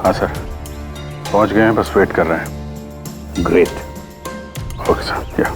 हाँ सर, पहुंच गए हैं, बस वेट कर रहे हैं। ग्रेट। Okay sir. या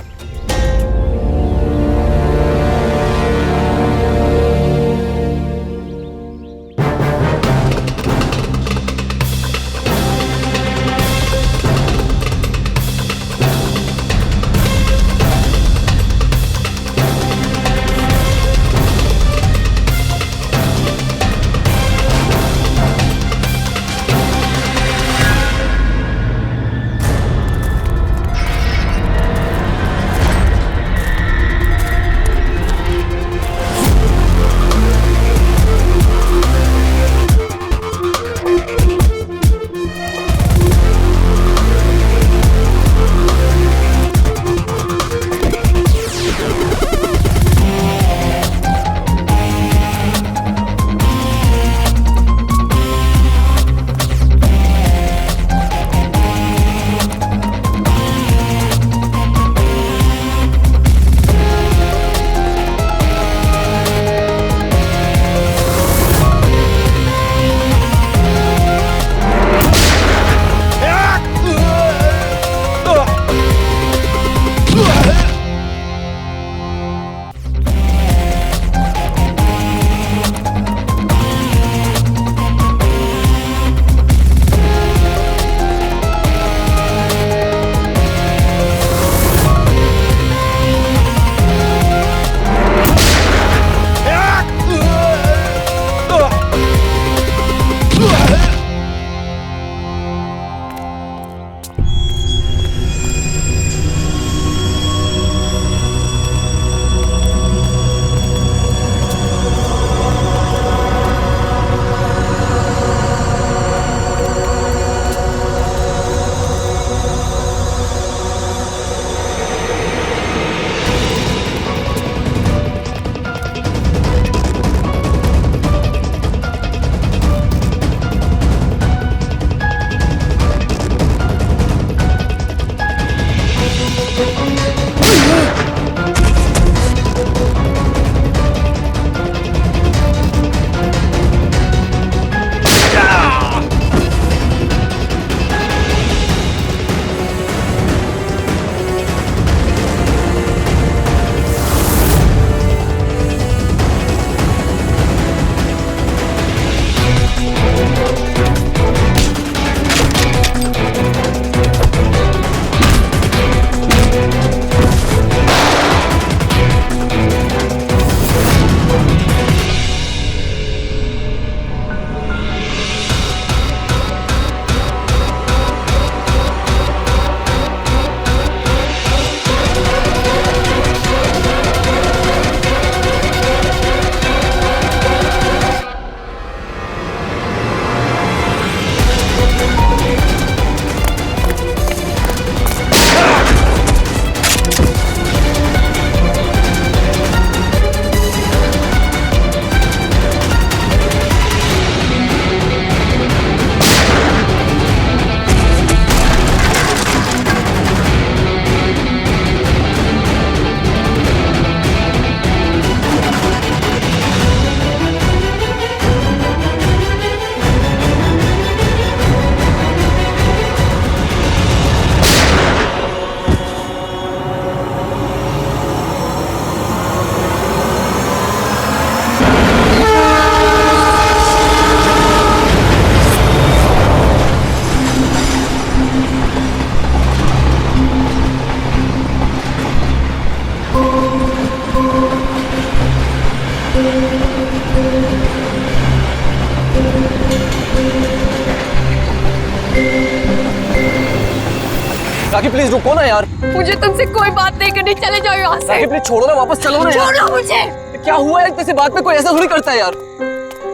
राखी प्लीज रुको ना यार। मुझे तुमसे कोई बात नहीं करनी, चले जाओ यहाँ से। राखी प्लीज छोड़ो ना, वापस चलो ना यार। छोड़ो मुझे। क्या हुआ है, किसी बात में कोई ऐसा थोड़ी करता है यार।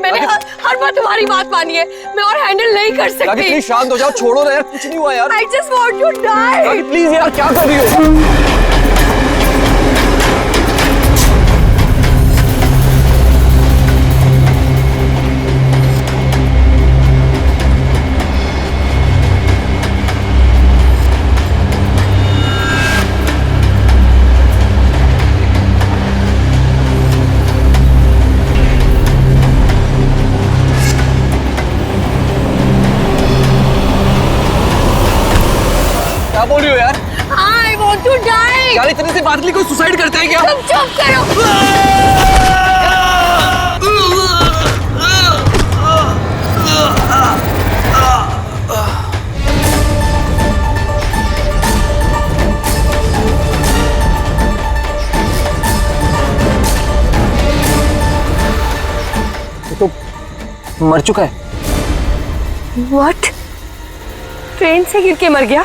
मैंने हर बार तुम्हारी बात मानी है, मैं और हैंडल नहीं कर सकती। राखी प्लीज शांत हो जाओ, छोड़ो ना यार, कुछ नहीं हुआ यार। I just want to die। Rakhi please यार, क्या कर रही हो? इतने से बात के लिए कोई सुसाइड करता है क्या? तुम चुप करो। तो मर चुका है। व्हाट? ट्रेन से गिर के मर गया?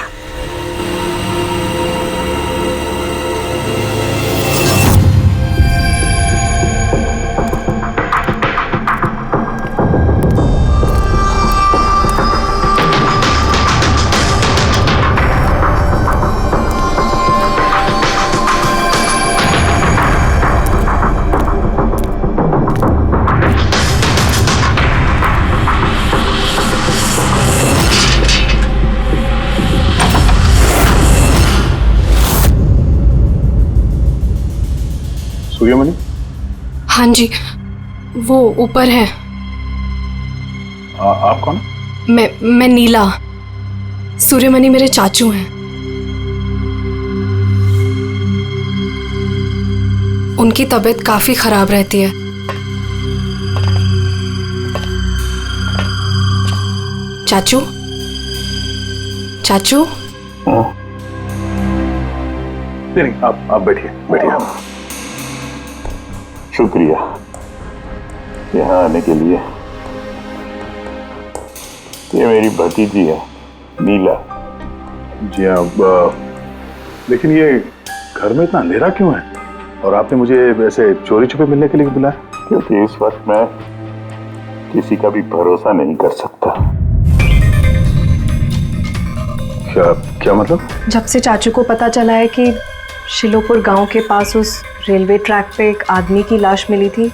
सूर्यमणि? हाँ जी, वो ऊपर है। आप कौन? मैं नीला। सूर्यमणि मेरे चाचू हैं। उनकी तबीयत काफी खराब रहती है। चाचू, चाचू। नहीं, आप बैठिए बैठिए। शुक्रिया यहाँ आने के लिए। ये मेरी भतीजी है नीला। जी हाँ, लेकिन ये घर में इतना अंधेरा क्यों है? और आपने मुझे वैसे चोरी छुपे मिलने के लिए बुलाया? क्योंकि इस वक्त मैं किसी का भी भरोसा नहीं कर सकता। क्या मतलब? जब से चाचू को पता चला है कि शिलोपुर गांव के पास उस रेलवे ट्रैक पे एक आदमी की लाश मिली थी,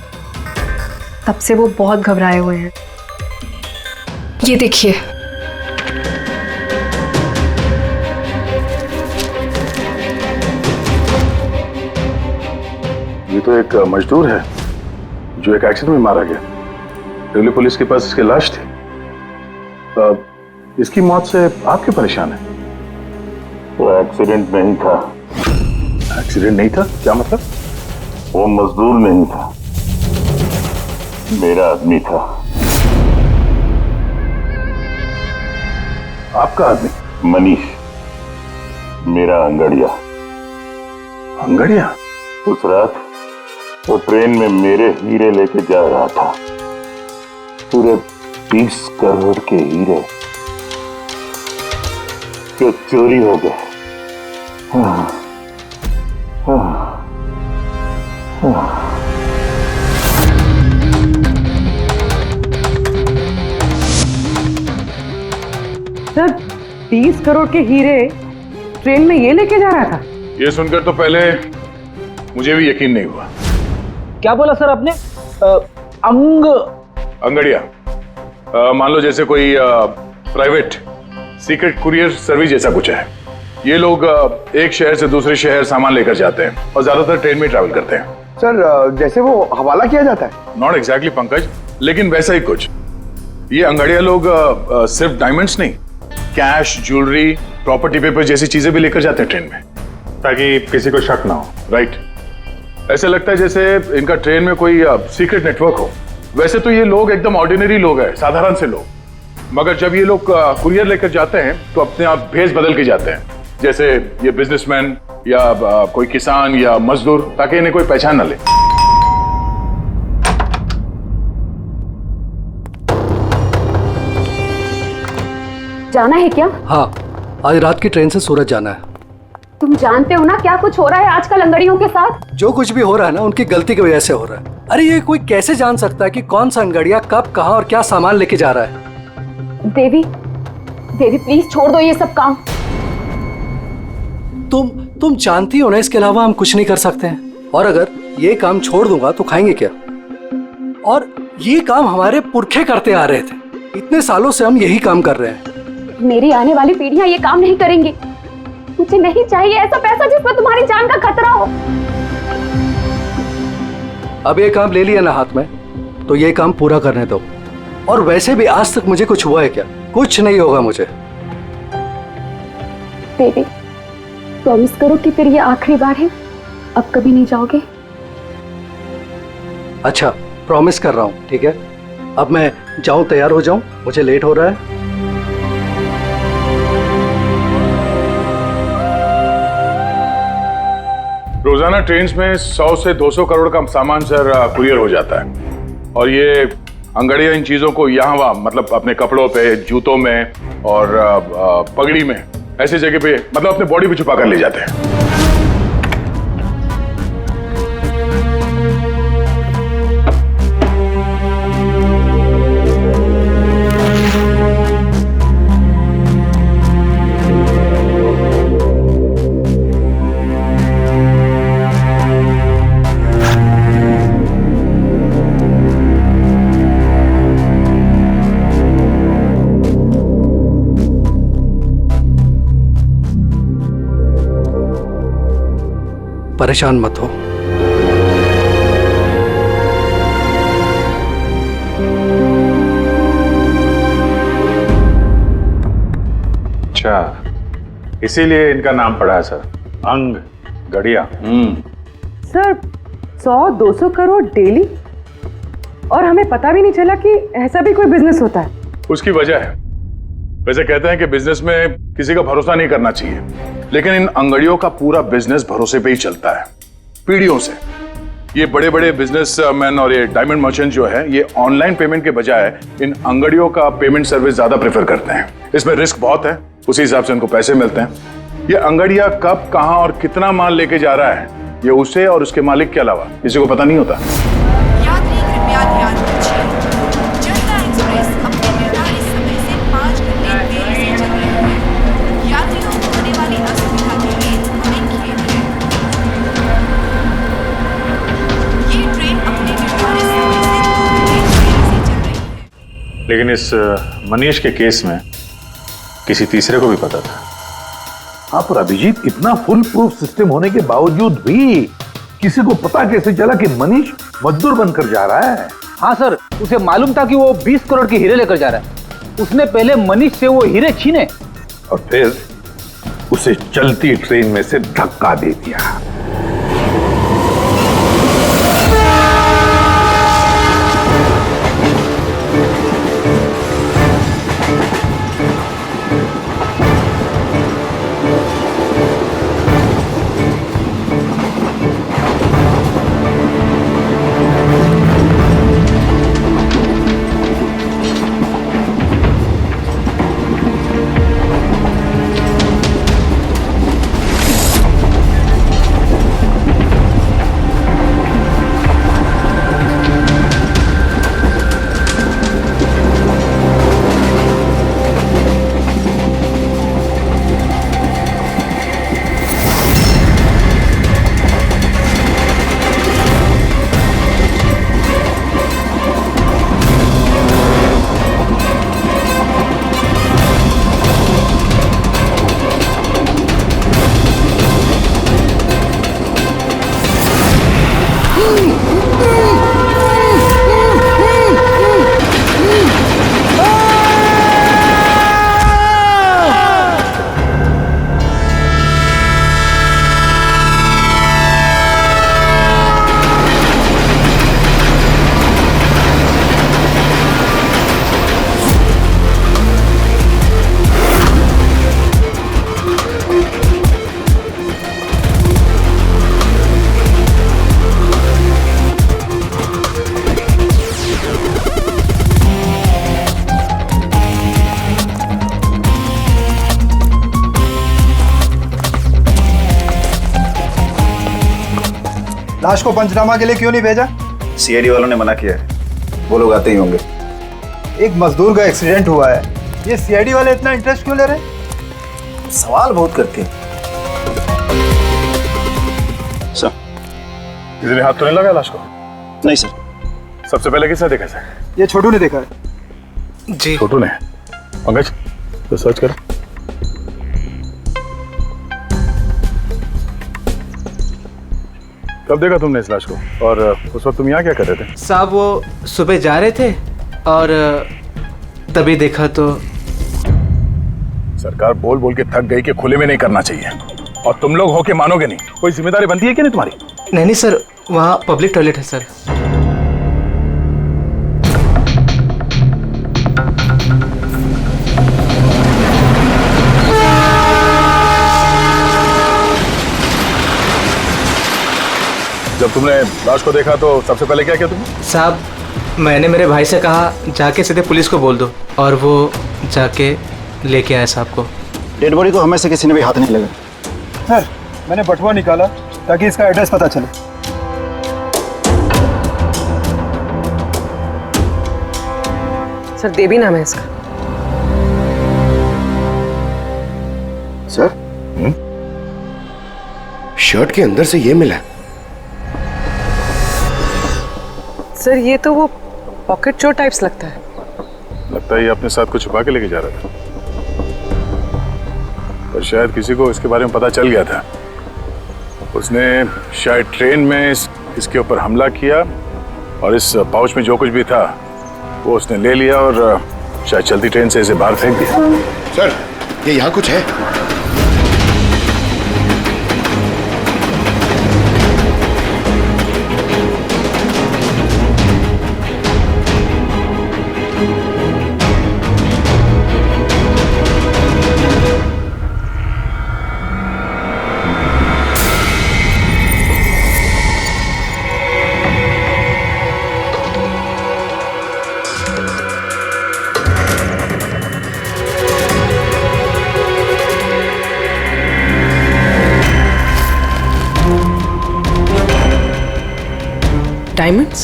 तब से वो बहुत घबराए हुए हैं। ये देखिए, ये तो एक मजदूर है जो एक एक्सीडेंट में मारा गया। रेलवे पुलिस के पास इसकी लाश थी। इसकी मौत से आप क्यों परेशान हैं? वो एक्सीडेंट नहीं था। एक्सीडेंट नहीं था? क्या मतलब? वो मजदूर नहीं था, मेरा आदमी था। आपका आदमी? मनीष, मेरा अंगड़िया। अंगड़िया? उस रात वो ट्रेन में मेरे हीरे लेके जा रहा था। पूरे 20 करोड़ के हीरे जो चोरी हो गए। सर, 30 करोड़ के हीरे ट्रेन में ये लेके जा रहा था? ये सुनकर तो पहले मुझे भी यकीन नहीं हुआ। क्या बोला सर आपने? अंगड़िया, मान लो जैसे कोई प्राइवेट सीक्रेट कुरियर सर्विस जैसा कुछ है। ये लोग एक शहर से दूसरे शहर सामान लेकर जाते हैं और ज्यादातर ट्रेन में ट्रैवल करते हैं। सर जैसे वो हवाला किया जाता है? नॉट एग्जैक्टली पंकज, लेकिन वैसा ही कुछ। ये अंगड़िया लोग सिर्फ डायमंड्स नहीं, कैश, ज्वेलरी, प्रॉपर्टी पेपर जैसी चीजें भी लेकर जाते हैं ट्रेन में, ताकि किसी को शक ना हो। राइट? ऐसा लगता है जैसे इनका ट्रेन में कोई सीक्रेट नेटवर्क हो। वैसे तो ये लोग एकदम ऑर्डिनरी लोग हैं, साधारण से लोग, मगर जब ये लोग कुरियर लेकर जाते हैं तो अपने आप भेष बदल के जाते हैं, जैसे ये बिजनेसमैन या कोई किसान या मजदूर, ताकि इन्हें कोई पहचान ना ले। जाना है क्या? हाँ, आज रात की ट्रेन से सूरत जाना है। तुम जानते हो ना क्या कुछ हो रहा है आजकल अंगड़ियों के साथ? जो कुछ भी हो रहा है ना, उनकी गलती की वजह से हो रहा है। अरे ये कोई कैसे जान सकता है कि कौन सा अंगड़िया कब, कहाँ और क्या सामान लेके जा रहा है? देवी, देवी प्लीज छोड़ दो ये सब काम। तुम जानती हो ना, इसके अलावा हम कुछ नहीं कर सकते हैं। और अगर ये काम छोड़ दूंगा तो खाएंगे क्या? और ये काम हमारे पुरखे करते आ रहे थे, इतने सालों से हम यही काम कर रहे हैं। मेरी आने वाली पीढ़ियां ये काम नहीं करेंगी। मुझे नहीं चाहिए ऐसा पैसा जिसमें तुम्हारी जान का खतरा हो। अब ये काम ले लिया ना हाथ में, तो ये काम पूरा करने दो। और वैसे भी आज तक मुझे कुछ हुआ है क्या? कुछ नहीं होगा मुझे। देवी, प्रॉमिस करो कि फिर ये आखिरी बार है, अब कभी नहीं जाओगे। अच्छा, प्रॉमिस कर रहा हूँ, ठीक है। अब मैं जाऊँ, तैयार हो जाऊँ, मुझे लेट हो रहा है। रोजाना ट्रेन में 100 से 200 करोड़ का सामान सर कुरियर हो जाता है, और ये अंगड़िया इन चीजों को यहाँ वहाँ, मतलब अपने कपड़ों पे, जूतों में और पगड़ी में, ऐसी जगह पे, मतलब अपने बॉडी पे छुपा कर ले जाते हैं। परेशान मत हो। अच्छा, इसीलिए इनका नाम पड़ा है सर, अंग गड़िया। सर 100-200 करोड़ डेली, और हमें पता भी नहीं चला कि ऐसा भी कोई बिजनेस होता है। उसकी वजह है, वैसे कहते हैं कि बिजनेस में किसी का भरोसा नहीं करना चाहिए, लेकिन इन अंगड़ियों का पूरा बिजनेस भरोसे पे ही चलता है, पीढ़ियों से। ये बड़े बड़े बिजनेसमैन और ये डायमंड मर्चेंट जो है, ये ऑनलाइन पेमेंट के बजाय इन अंगड़ियों का पेमेंट सर्विस ज्यादा प्रेफर करते हैं। इसमें रिस्क बहुत है, उसी हिसाब से उनको पैसे मिलते हैं। ये अंगड़िया कब, कहां और कितना माल लेके जा रहा है, ये उसे और उसके मालिक के अलावा किसी को पता नहीं होता। यात्री कृपया ध्यान दीजिए, जनता एक्सप्रेस अपने निर्धारित समय से 5 घंटे देरी से चल रही है। यात्रियों को होने वाली असुविधा के लिए हमें खेद है। ये ट्रेन अपने निर्धारित समय से 2 घंटे देरी से चल रही है। लेकिन इस मनीष के केस में किसी तीसरे को भी पता था। हाँ, पर अभिजीत, इतना फुल प्रूफ सिस्टम होने के बावजूद भी किसी को पता कैसे चला कि मनीष मजदूर बनकर जा रहा है? हाँ सर, उसे मालूम था कि वो 20 करोड़ के हीरे लेकर जा रहा है। उसने पहले मनीष से वो हीरे छीने और फिर उसे चलती ट्रेन में से धक्का दे दिया। लाश को पंचनामा के लिए क्यों नहीं भेजा? सीआईडी वालों ने मना किया है, वो लोग आते ही होंगे। एक मजदूर का एक्सीडेंट हुआ है, ये सीआईडी वाले इतना इंटरेस्ट क्यों ले रहे? सवाल बहुत करते हैं। सर, किसी ने हाथ तो नहीं लगाया लाश को? नहीं सर। सबसे पहले किसने देखा सर? ये छोटू ने देखा है। जी, छोटू ने। पंकज, तो सर्च करो। कब देखा तुमने इस लाश को, और उस वक्त तुम यहाँ क्या कर रहे थे? साहब, वो सुबह जा रहे थे और तभी देखा तो। सरकार बोल बोल के थक गई कि खुले में नहीं करना चाहिए। और तुम लोग होके मानोगे नहीं। कोई जिम्मेदारी बनती है कि नहीं तुम्हारी? नहीं नहीं सर, वहाँ पब्लिक टॉयलेट है सर। जब तुमने लाश को देखा तो सबसे पहले क्या किया तुमने? साहब, मैंने मेरे भाई से कहा जाके सीधे पुलिस को बोल दो, और वो जाके लेके आया साहब को। डेड बॉडी को हमें से किसी ने भी हाथ नहीं लगा। सर, मैंने बटुआ निकाला ताकि इसका एड्रेस पता चले। सर, देवी नाम है इसका। सर, शर्ट के अंदर से ये मिला। सर, ये तो वो पॉकेट चोर टाइप्स लगता है। लगता है ये अपने साथ कुछ छुपा के लेके जा रहा था, पर शायद किसी को इसके बारे में पता चल गया था। उसने शायद ट्रेन में इसके ऊपर हमला किया और इस पाउच में जो कुछ भी था वो उसने ले लिया और शायद चलती ट्रेन से इसे बाहर फेंक दिया। सर, ये यहाँ कुछ है। डायमंड्स?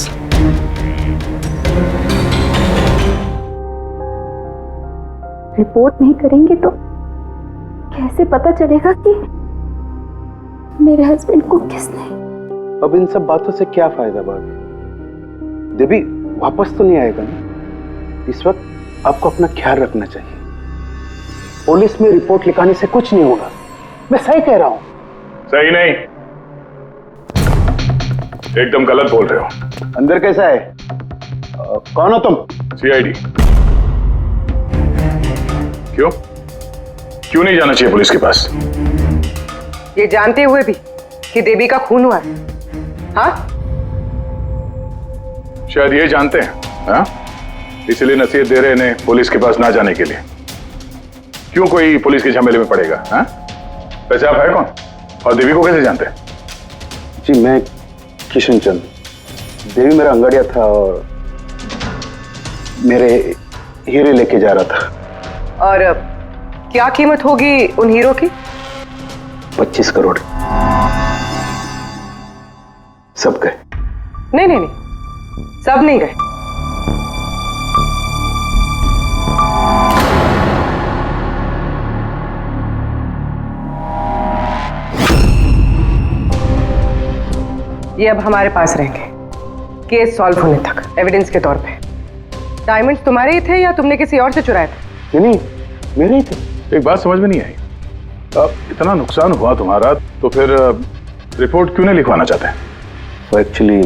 रिपोर्ट नहीं करेंगे तो कैसे पता चलेगा कि मेरे हस्बैंड को किसने? अब इन सब बातों से क्या फायदा भाभी? देवी वापस तो नहीं आएगा ना? इस वक्त आपको अपना ख्याल रखना चाहिए। पुलिस में रिपोर्ट लिखाने से कुछ नहीं होगा। मैं सही कह रहा हूँ। सही नहीं, एकदम गलत बोल रहे हो। अंदर कैसा है? कौन हो तुम? सीआईडी। क्यों क्यों नहीं जाना चाहिए पुलिस के पास? ये जानते हुए भी कि देवी का खून हुआ है? हाँ, शायद ये जानते हैं, हाँ? इसलिए नसीहत दे रहे हैं पुलिस के पास ना जाने के लिए। क्यों कोई पुलिस के झमेले में पड़ेगा? हाँ? वैसे आप है कौन और देवी को कैसे जानते हैं? जी, मैं किशन चंद। देवी मेरा अंगड़िया था और मेरे हीरे लेके जा रहा था। और क्या कीमत होगी उन हीरो की? 25 करोड़। सब गए? नहीं नहीं नहीं, सब नहीं गए। ये अब हमारे पास रहेंगे केस सॉल्व होने तक, एविडेंस के तौर पे। डायमंड्स तुम्हारे ही थे या तुमने किसी और से चुराए थे? नहीं, मेरे ही थे। एक बात समझ में नहीं आई, अब इतना नुकसान हुआ तुम्हारा तो फिर रिपोर्ट क्यों नहीं लिखवाना चाहते? वो एक्चुअली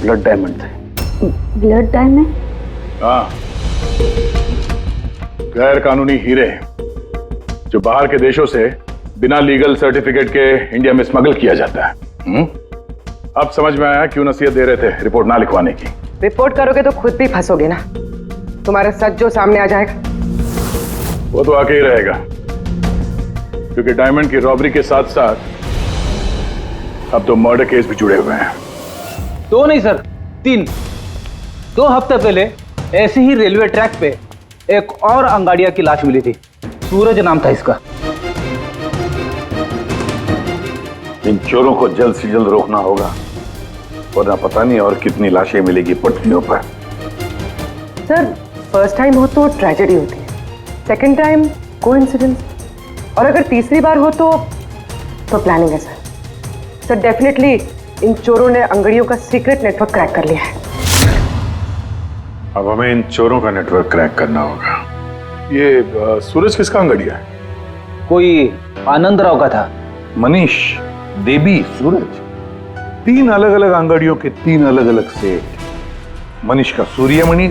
ब्लड डायमंड थे। Blood diamond? हाँ, गैर कानूनी हीरे जो बाहर के देशों से बिना लीगल सर्टिफिकेट के इंडिया में स्मगल किया जाता है। अब समझ में आया क्यों नसीहत दे रहे थे रिपोर्ट ना लिखवाने की। रिपोर्ट करोगे तो खुद भी फंसोगे ना। तुम्हारा सच जो सामने आ जाएगा वो तो आके ही रहेगा, क्योंकि डायमंड की रॉबरी के साथ साथ अब तो मर्डर केस भी जुड़े हुए हैं। 2 नहीं सर, 3। 2 हफ्ते पहले ऐसे ही रेलवे ट्रैक पे एक और अंगाड़िया की लाश मिली थी। सूरज नाम था इसका। इन चोरों को जल्द से जल्द रोकना होगा, वरना पता नहीं और कितनी लाशें मिलेगी पटरियों पर। सर, फर्स्ट टाइम हो तो ट्रेजेडी होती है, सेकंड टाइम कोइंसिडेंस, और अगर तीसरी बार हो तो प्लानिंग है सर। सर, डेफिनेटली इन चोरों ने अंगड़ियों का सीक्रेट नेटवर्क क्रैक कर लिया है। अब हमें इन चोरों का नेटवर्क क्रैक करना होगा। ये सूरज किसका अंगड़िया है? कोई आनंद राव का था। मनीष, देवी, सूरज, 3 अलग अलग अंगड़ियों के 3 अलग अलग सेठ। मनीष का सूर्यमणि,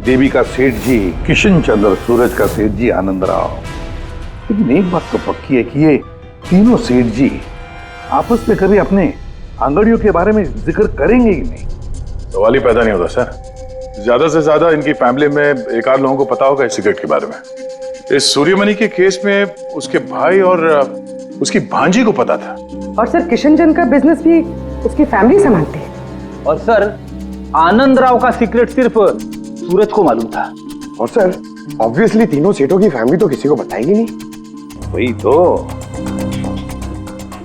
देवी का सेठ जी किशन चंद्र, सूरज का सेठ जी आनंद राव। लेकिन एक बात तो पक्की है कि ये तीनों सेठ जी आपस में कभी अपने अंगड़ियों के बारे में जिक्र करेंगे ही नहीं। सवाल ही पैदा नहीं होता सर। ज्यादा से ज्यादा इनकी फैमिली में एक आध लोगों को पता होगा इस सिगरेट के बारे में। इस सूर्यमणि के केस में उसके भाई और उसकी भांजी को पता था। और सर किशन चंद का बिजनेस भी उसकी फैमिली संभालती है। और सर आनंद राव का सीक्रेट सिर्फ सूरज को मालूम था। और सर ऑब्वियसली तीनों सेठों की फैमिली तो किसी को बताएगी नहीं। वही तो,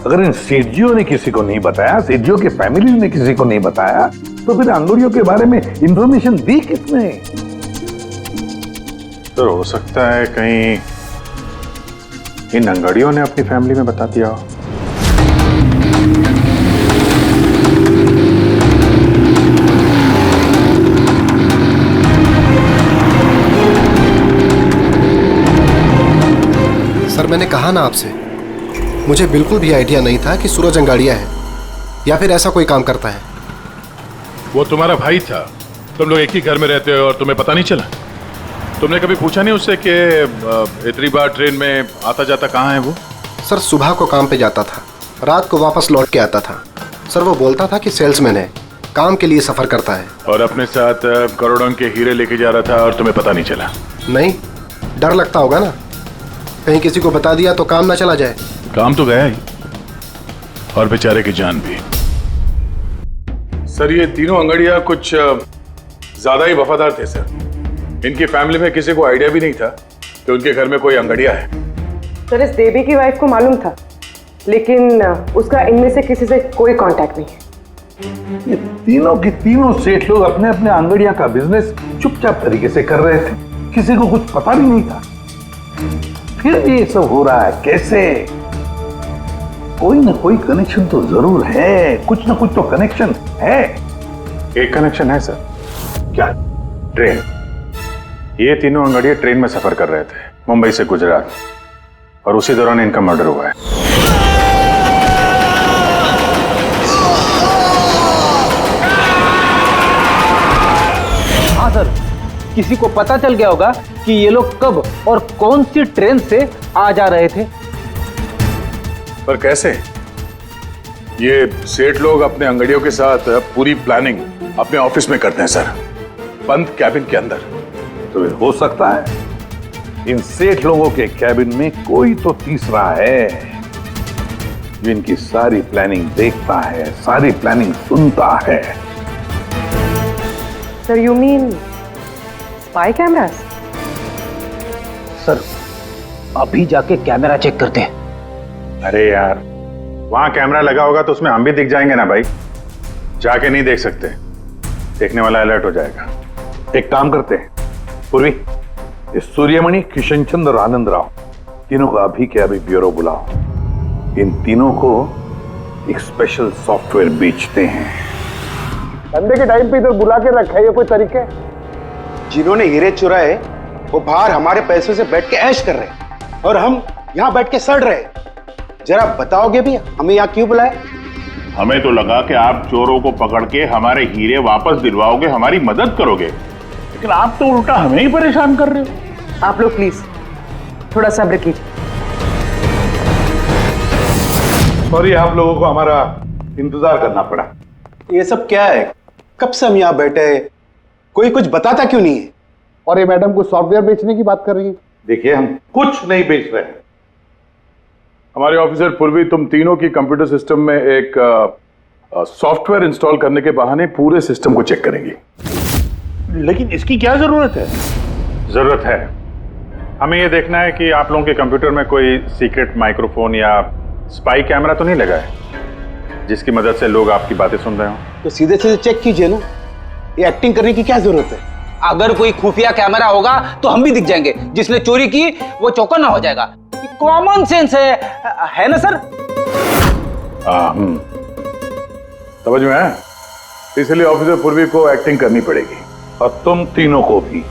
अगर इन सेठजियों ने किसी को नहीं बताया, सेठजियों की फैमिली ने किसी को नहीं बताया, तो फिर अंगड़ियों के बारे में इंफॉर्मेशन दी किसने? तो हो सकता है कहीं इन अंगड़ियों ने अपनी फैमिली में बता दिया हो। सर मैंने कहा ना आपसे, मुझे बिल्कुल भी आइडिया नहीं था कि सूरज अंगाड़िया है या फिर ऐसा कोई काम करता है। वो तुम्हारा भाई था, तुम लोग एक ही घर में रहते हो और तुम्हें पता नहीं चला? तुमने कभी पूछा नहीं उससे कि इतनी बार ट्रेन में आता जाता कहाँ है वो? सर सुबह को काम पे जाता था, रात को वापस लौट के आता था। सर वो बोलता था कि सेल्समैन है, काम के लिए सफर करता है। और अपने साथ करोड़ों के हीरे लेके जा रहा था और तुम्हें पता नहीं चला? नहीं, डर लगता होगा ना, कहीं किसी को बता दिया तो काम ना चला जाए। काम तो गया ही, और बेचारे की जान भी। सर ये तीनों अंगड़िया कुछ ज्यादा ही वफादार थे सर। इनकी फैमिली में किसी को आइडिया भी नहीं था कि उनके घर में कोई अंगड़िया है। सर इस देवी की वाइफ को मालूम था, लेकिन उसका इनमें से किसी से कोई कांटेक्ट नहीं है। ये तीनों की तीनों सेठ लोग अपने अपने अंगड़िया का बिजनेस चुपचाप तरीके से कर रहे थे, किसी को कुछ पता भी नहीं था। फिर भी ये सब हो रहा है कैसे? कोई ना कोई कनेक्शन तो जरूर है, कुछ ना कुछ तो कनेक्शन है। एक कनेक्शन है सर। क्या? ट्रेन। ये तीनों अंगड़िया ट्रेन में सफर कर रहे थे मुंबई से गुजरात, और उसी दौरान इनका मर्डर हुआ है। हाँ सर, किसी को पता चल गया होगा कि ये लोग कब और कौन सी ट्रेन से आ जा रहे थे। पर कैसे? ये सेठ लोग अपने अंगड़ियों के साथ पूरी प्लानिंग अपने ऑफिस में करते हैं सर, बंद कैबिन के अंदर। तो हो सकता है इन सेठ लोगों के कैबिन में कोई तो तीसरा है जो इनकी सारी प्लानिंग देखता है, सारी प्लानिंग सुनता है। Sir you mean spy cameras? Sir अभी जाके कैमरा चेक करते हैं। अरे यार, वहां कैमरा लगा होगा तो उसमें हम भी दिख जाएंगे ना भाई। जाके नहीं देख सकते, देखने वाला अलर्ट हो जाएगा। एक काम करते हैं पूर्वी, इस सूर्यमणि, किशन चंद और आनंद राव तीनों को अभी के अभी ब्यूरो बुलाओ। इन तीनों को एक स्पेशल सॉफ्टवेयर बेचते हैं। धंधे के टाइम पे इधर बुला के रखा है, ये कोई तरीका है? जिन्होंने हीरे चुराए वो बाहर हमारे पैसों से बैठ के ऐश कर रहे हैं और हम यहाँ बैठ के सड़ रहे। जरा बताओगे भी हमें यहाँ क्यों बुलाया? हमें तो लगा कि आप चोरों को पकड़ के हमारे हीरे वापस दिलवाओगे, हमारी मदद करोगे, लेकिन आप तो उल्टा हमें ही परेशान कर रहे हो। आप लोग प्लीज थोड़ा सब्र कीजिए। सॉरी, आप लोगों को हमारा इंतजार करना पड़ा। ये सब क्या है? कब से हम यहाँ बैठे हैं, कोई कुछ बताता क्यों नहीं है? और ये मैडम कुछ सॉफ्टवेयर बेचने की बात कर रही है। देखिए, हम कुछ नहीं बेच रहे हैं। हमारे ऑफिसर पूर्वी तुम तीनों की कंप्यूटर सिस्टम में एक सॉफ्टवेयर इंस्टॉल करने के बहाने पूरे सिस्टम को चेक करेंगी। लेकिन इसकी क्या जरूरत है? जरूरत है, हमें यह देखना है कि आप लोगों के कंप्यूटर में कोई सीक्रेट माइक्रोफोन या स्पाई कैमरा तो नहीं लगा है जिसकी मदद से लोग आपकी बातें सुन रहे हो। तो सीधे सीधे चेक कीजिए ना, ये एक्टिंग करने की क्या जरूरत है? अगर कोई खुफिया कैमरा होगा तो हम भी दिख जाएंगे, जिसने चोरी की वो चौकन्ना हो जाएगा। कॉमन सेंस है ना सर? समझ में आया? इसलिए ऑफिसर पूर्वी को एक्टिंग करनी पड़ेगी, और तुम तीनों को भी।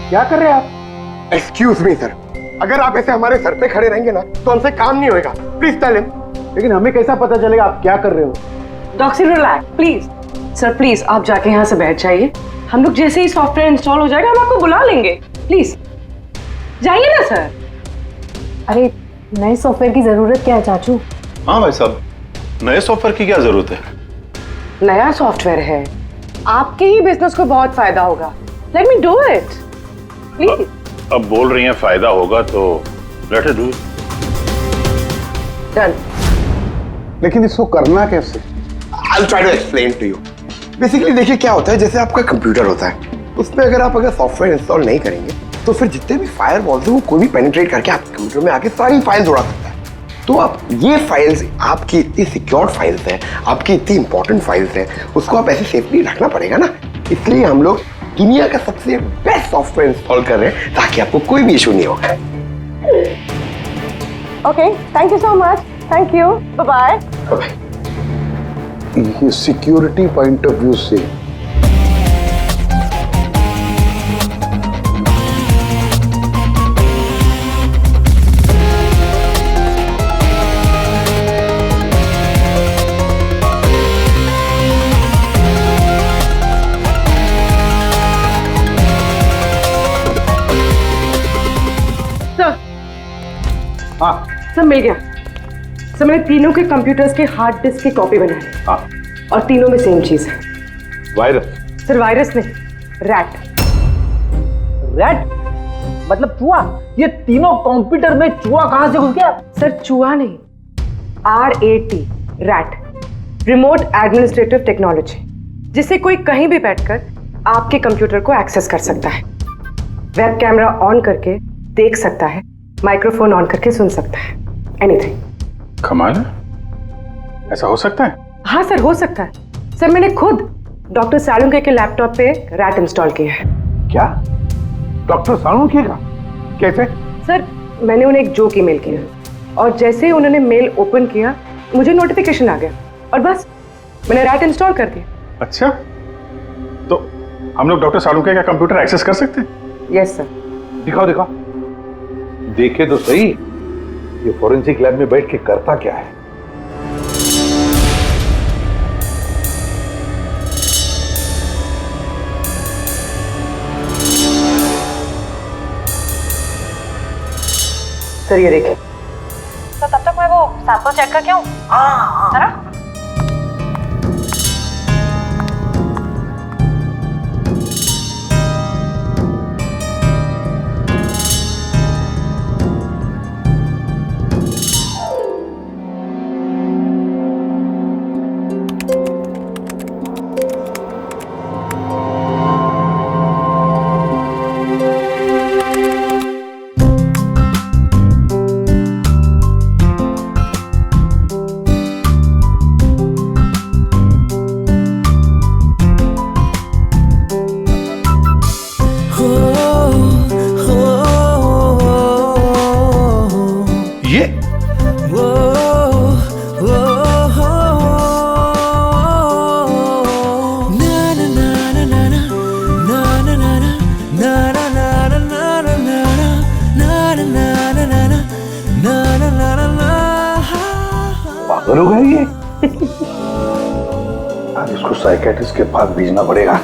क्या कर रहे हैं आप? एक्सक्यूज मी सर, अगर आप ऐसे हमारे सर पे खड़े रहेंगे ना तो हमसे काम नहीं होएगा। Please tell him. लेकिन हमें कैसा पता चलेगा आप क्या कर रहे हो? Doctor relax please. Sir please आप जाके यहाँ से बैठ जाइए, हम लोग जैसे ही सॉफ्टवेयर इंस्टॉल हो जाएगा हम आपको बुला लेंगे। प्लीज जाइए ना सर। अरे नए सॉफ्टवेयर की जरूरत क्या है चाचू? हाँ भाई साहब, नए सॉफ्टवेयर की क्या जरूरत है? नया सॉफ्टवेयर है, आपके ही बिजनेस को बहुत फायदा होगा। Let me do it please. अब बोल रही हैं फायदा होगा तो लेट इट डू। डन। लेकिन इसको करना कैसे? I'll try to explain to you. Basically देखिए क्या होता है, जैसे आपका कंप्यूटर होता है, उसमें अगर सॉफ्टवेयर इंस्टॉल नहीं करेंगे तो फिर जितने भी फायरवॉल्स हैं वो कोई भी पेनिट्रेट करके आपके कंप्यूटर में आके सारी फाइल्स उड़ा सकता है। तो आप ये फाइल्स, आपकी इतनी सिक्योर्ड फाइल्स हैं, आपकी इतनी इंपॉर्टेंट फाइल्स हैं, उसको आप ऐसे सेफली रखना पड़ेगा ना। इसलिए हम लोग दुनिया का सबसे बेस्ट सॉफ्टवेयर इंस्टॉल कर रहे हैं ताकि आपको कोई भी इशू नहीं होगा। Okay, thank you so much. Thank you, bye bye. ये सिक्योरिटी पॉइंट ऑफ व्यू से सर मिल गया। सर मैंने तीनों के कंप्यूटर्स के हार्ड डिस्क की कॉपी बनाई। हाँ। और तीनों में सेम चीज है। वायरस? सर वायरस नहीं, रैट। रैट मतलब चूहा? ये तीनों कंप्यूटर में चूहा कहां से घुस गया? सर चूहा नहीं, RAT, rat, remote administrative technology, जिससे कोई कहीं भी बैठकर आपके कंप्यूटर को एक्सेस कर सकता है, वेब कैमरा ऑन करके देख सकता है, माइक्रोफोन ऑन करके सुन सकता है, एनीथिंग। कमाल है, ऐसा हो सकता है? हाँ सर हो सकता है। सर मैंने खुद डॉक्टर सालुंके के लैपटॉप पे रैट इंस्टॉल किया है। क्या? डॉक्टर सालुंके का? कैसे? सर मैंने उन्हें एक जोक ईमेल किया और जैसे ही उन्होंने मेल ओपन किया मुझे नोटिफिकेशन आ गया और बस मैंने रैट इंस्टॉल कर दिया। अच्छा, तो हम लोग डॉक्टर सालुंके का कंप्यूटर एक्सेस कर सकते हैं? Yes sir. दिखाओ दिखाओ, देखे तो सही ये फोरेंसिक लैब में बैठ के करता क्या है। सर ये देखिए। तो तब तक मैं वो सैंपल चेक करके आऊं? हाँ। पागल हो गया ये? आज इसको साइकेट्रिस्ट के पास भेजना पड़ेगा।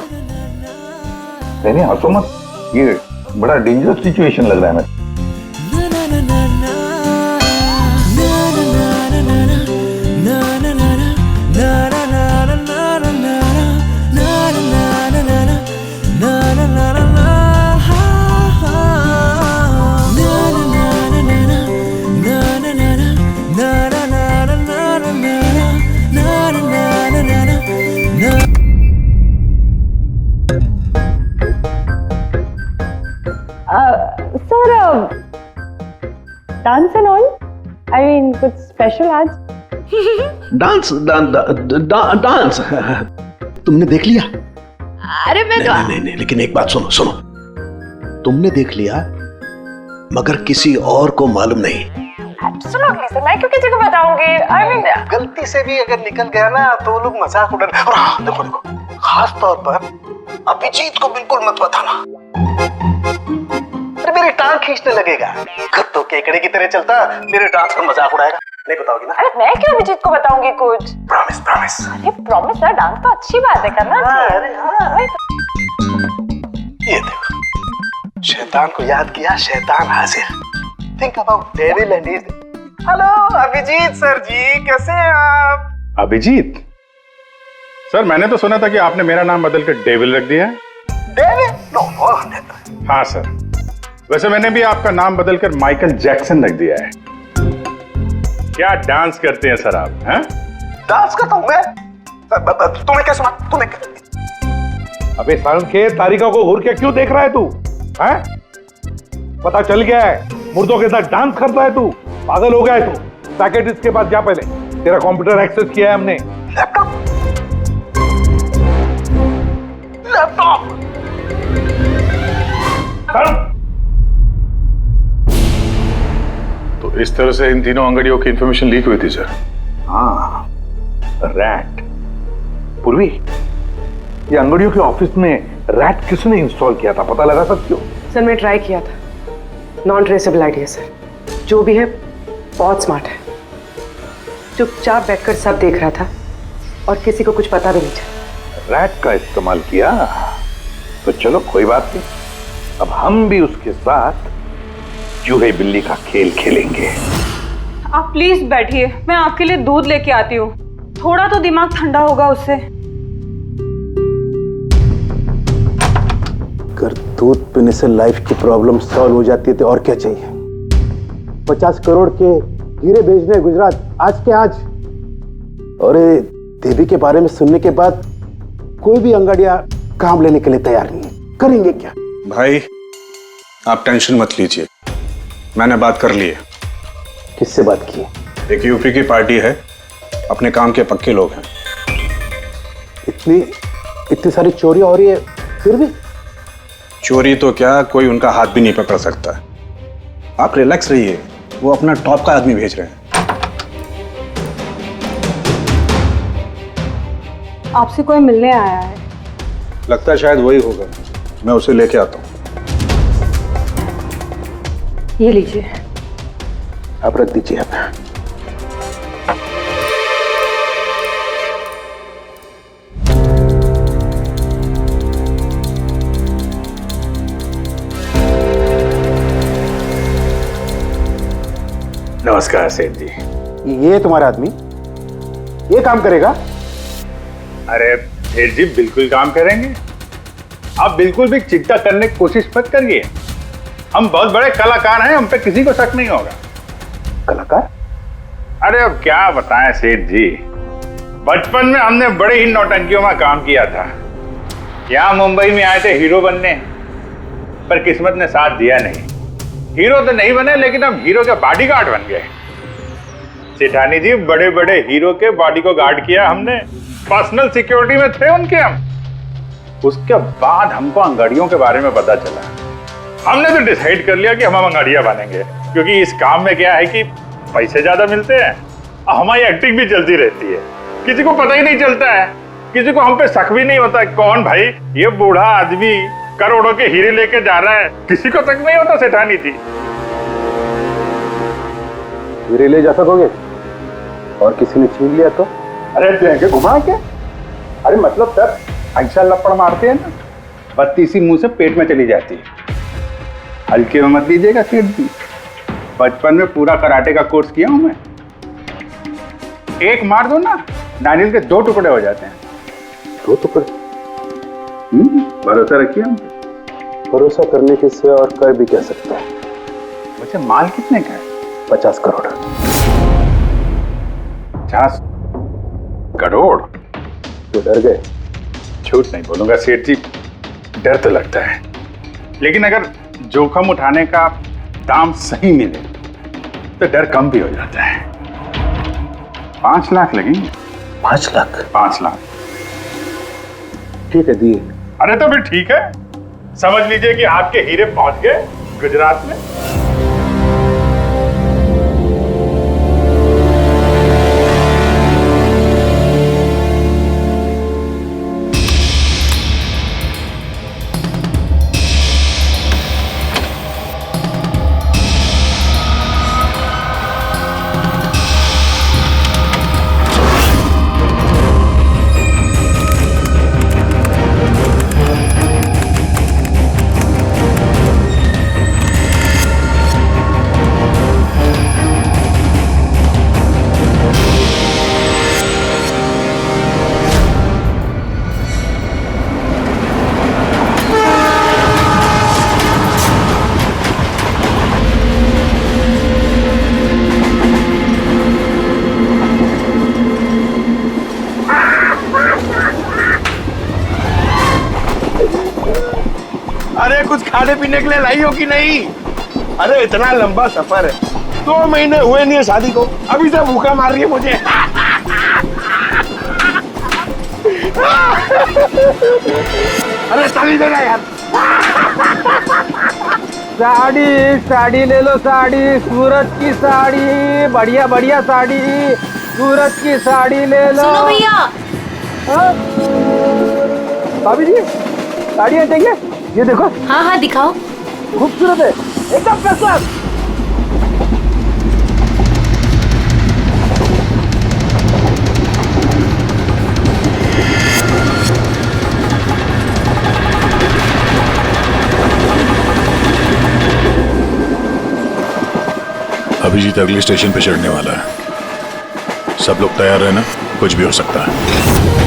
नहीं हंसो मत, ये बड़ा डेंजरस सिचुएशन लग रहा है। Sir dance and all, I mean कुछ स्पेशल आज? डांस डांस तुमने देख लिया? अरे मैं तो नहीं, लेकिन एक बात सुनो, तुमने देख लिया मगर किसी और को मालूम नहीं। एब्सोल्युटली सर, मैं क्यों किसी को बताऊंगी? आई मीन गलती से भी अगर निकल गया ना तो वो लोग मजाक उड़ा। और हाँ देखो, खास तौर पर अभिजीत को बिल्कुल मत बताना। मेरी टांग खींचने लगेगा। खुद तो केकड़े की तरह चलता, मेरे डांस का मजाक उड़ाएगा। नहीं बताओगी ना? अरे मैं क्यों अभिजीत को बताऊंगी कुछ? Promise promise. अरे प्रॉमिस है, डांस तो अच्छी बात है, करना चाहिए। अरे हाँ। ये देखो, शैतान को याद किया, शैतान हाजिर। Think about devil and his. Hello Abhijeet sir ji, कैसे हैं आप? अभिजीत सर, मैंने तो सुना था कि आपने मेरा नाम बदल कर डेविल रख दिया है। डेविल? नो। हाँ सर, वैसे मैंने भी आपका नाम बदलकर माइकल जैक्सन रख दिया है। क्या डांस करते हैं सर आप? हैं? डांस करता हूँ मैं? तुम्हें क्या सुना? तुम्हें क्या? अबे सारंग के तारिका को घूर के क्यों देख रहा है तू? हैं? पता चल गया है, मुर्दों के साथ डांस करता है तू। पागल हो गया है तू। पैकेट इसके पास जा, पहले तेरा कंप्यूटर एक्सेस किया है हमने। लैपटॉप? लैपटॉप? तो इस तरह से इन तीनों अंगड़ियों की इंफॉर्मेशन लीक हुई थी सर। हाँ, रैट। पूर्वी, ये अंगड़ियों के ऑफिस में रैट किसने इंस्टॉल किया था, पता लगा सकते हो? सर मैं ट्राई किया था, नॉन ट्रेसेबल आइडिया सर। जो भी है बहुत स्मार्ट है, चुपचाप बैठकर सब देख रहा था और किसी को कुछ पता भी नहीं चला। रैट का इस्तेमाल किया तो चलो कोई बात नहीं, अब हम भी उसके साथ चूहे बिल्ली का खेल खेलेंगे। आप प्लीज बैठिए, मैं आपके लिए दूध लेके आती हूँ, थोड़ा तो दिमाग ठंडा होगा उससे। अगर दूध पीने से लाइफ की प्रॉब्लम सॉल्व हो जाती है तो और क्या चाहिए। 50 करोड़ के हीरे भेजने गुजरात आज के आज। और देवी के बारे में सुनने के बाद कोई भी अंगड़िया काम लेने के लिए तैयार नहीं है। करेंगे क्या? भाई आप टेंशन मत लीजिए, मैंने बात कर ली है। किससे बात की है? एक यूपी की पार्टी है, अपने काम के पक्के लोग हैं। इतनी सारी चोरियां हो रही है फिर भी? चोरी तो क्या, कोई उनका हाथ भी नहीं पकड़ सकता। आप रिलैक्स रहिए, वो अपना टॉप का आदमी भेज रहे हैं। आपसे कोई मिलने आया है? लगता है शायद वही होगा, मैं उसे लेके आता हूँ। ये लीजिए। आप रख दीजिए आप। नमस्कार सेठ जी। ये तुम्हारा आदमी ये काम करेगा? अरे सेठ जी बिल्कुल काम करेंगे, आप बिल्कुल भी चिंता करने की कोशिश मत करिए। हम बहुत बड़े कलाकार हैं, हम पे किसी को शक नहीं होगा। कलाकार? अरे अब क्या बताएं सेठ जी, बचपन में हमने बड़े ही नौटंकियों में काम किया था। यहाँ मुंबई में आए थे हीरो बनने, पर किस्मत ने साथ दिया नहीं। हीरो तो नहीं बने, लेकिन हम हीरो के बॉडीगार्ड बन गए। सेठानी जी, बड़े बड़े हीरो के बॉडी को गार्ड किया हमने, पर्सनल सिक्योरिटी में थे उनके हम। उसके बाद हमको अंगड़ियों के बारे में पता चला, हमने तो डिसाइड कर लिया कि हम अंगड़िया बनेंगे, क्योंकि इस काम में क्या है कि पैसे ज्यादा मिलते हैं और हमारी एक्टिंग भी चलती रहती है। किसी को पता ही नहीं चलता है, किसी को हम पे शक भी नहीं होता कौन भाई ये बूढ़ा आदमी करोड़ों के हीरे लेके जा रहा है, किसी को तक नहीं होता सेठानी थी। हीरे ले जा सकोगे और किसी ने छीन लिया तो? अरे देंगे घुमा के। अरे मतलब सर ऐसा लपड़ मारते हैं ना, बत्ती सी मुंह से पेट में चली जाती है। हल्के में मत लीजिएगा सेठ जी, बचपन में पूरा कराटे का कोर्स किया हूं मैं। एक मार दो ना, नारियल के 2 टुकड़े हो जाते हैं। 2 टुकड़े? भरोसा रखिए हम। भरोसा करने के सिवा और कर भी क्या सकता है। वैसे माल कितने का है? 50 करोड़। 50 करोड़? तो डर गए? झूठ नहीं बोलूंगा सेठ जी, डर तो लगता है, लेकिन अगर जोखम उठाने का दाम सही मिले तो डर कम भी हो जाता है। 5 लाख लगेंगे। 5 लाख? 5 लाख। ठीक है, दिए। अरे तो फिर ठीक है, समझ लीजिए कि आपके हीरे पहुंच गए गुजरात में। कुछ खाने पीने के लिए लाई हो कि नहीं? अरे इतना लंबा सफर है, 2 महीने हुए नहीं है शादी को, अभी से भूखा मार रही है मुझे। अरे ताली देना यार। साड़ी साड़ी ले लो, साड़ी सूरज की साड़ी, बढ़िया बढ़िया साड़ी, सूरज की साड़ी ले लो। सुनो भैया। भाभी जी साड़ियाँ चाहिए? ये देखो। हाँ हाँ दिखाओ। खूबसूरत है, एकदम फर्स्ट क्लास। अभिजीत अगले स्टेशन पे चढ़ने वाला है, सब लोग तैयार रहना, कुछ भी हो सकता है।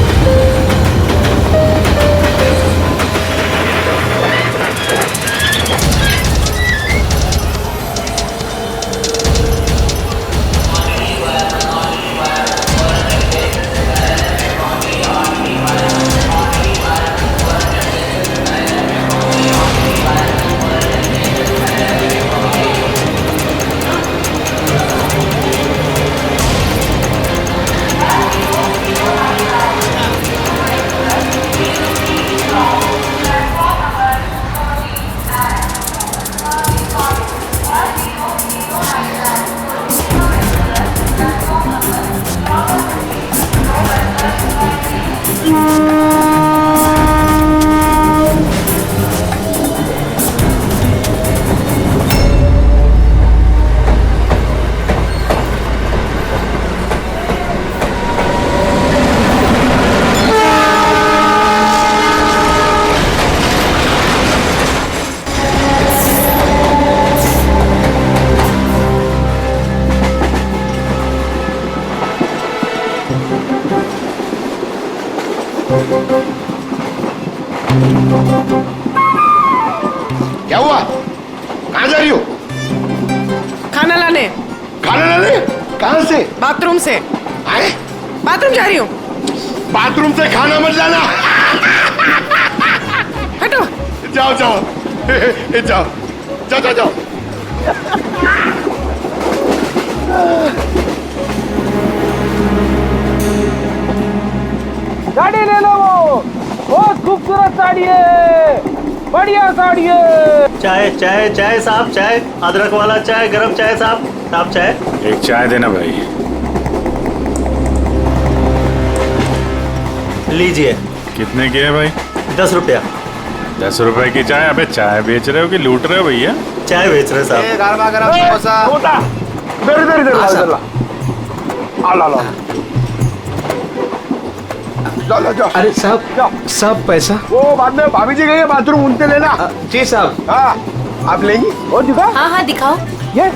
क्या हुआ? कहाँ जा रही हो? खाना लाने। खाना लाने? कहाँ से? बाथरूम से। आए? बाथरूम जा रही हूँ। बाथरूम से खाना मत लाना। हटो। जाओ जाओ जाओ जाओ जाओ जाओ। साड़ी ले लो, वो बहुत खूबसूरत साड़ी है, बढ़िया साड़ी है। चाय चाय चाय साहब, चाय अदरक वाला चाय, गरम चाय साहब। साहब चाय। एक चाय देना भाई। लीजिए। कितने की है भाई? 10 रुपया। 10 रुपए की चाय? अबे चाय बेच रहे हो कि लूट रहे हो भैया? चाय बेच रहे साहब। गरमा गरम समोसा। इधर इधर इधर ला ला ला। जाओ जाओ। अरे साहब, साहब पैसा। वो बाद में भाभी जी गई है बाथरूम, उनसे लेना। जी साहब। हाँ आप लेंगी? और दिखाओ। हाँ हाँ दिखाओ। ये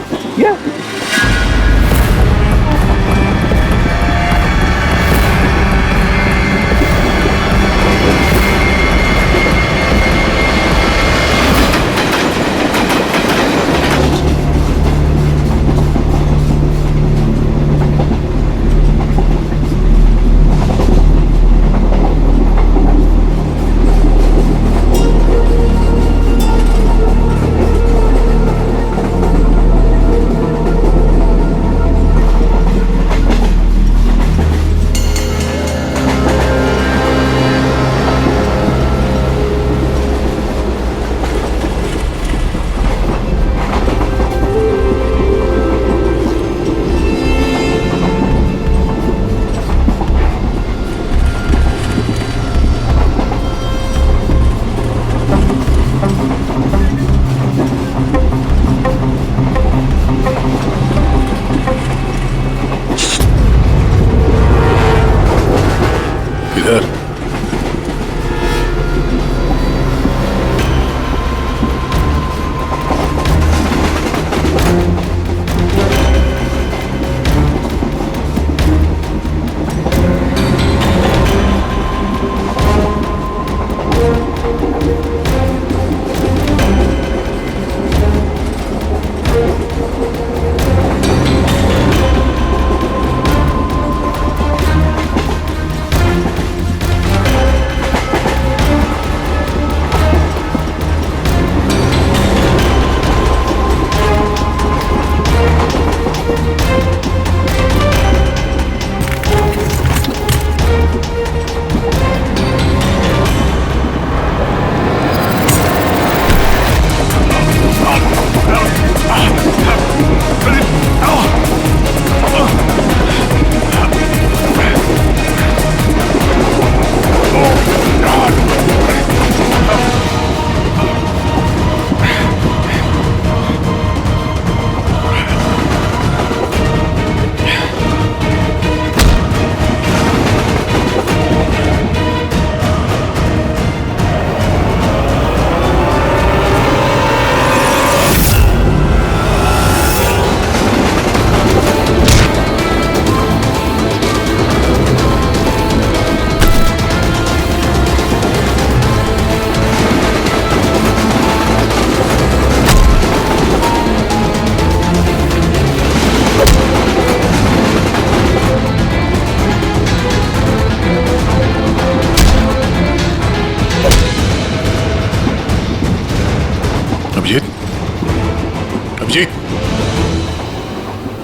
अभिजीत,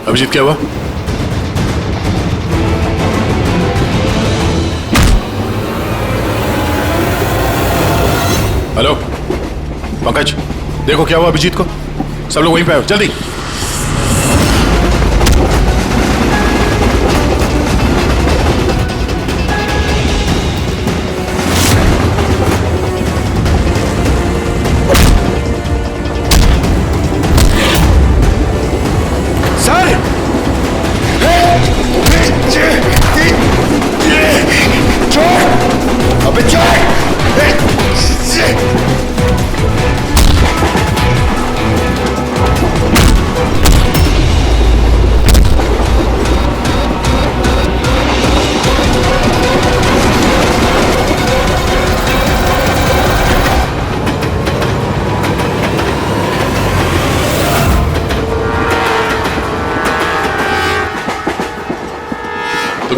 अभिजीत क्या हुआ? हेलो पंकज, देखो क्या हुआ अभिजीत को। सब लोग वहीं पे आओ जल्दी।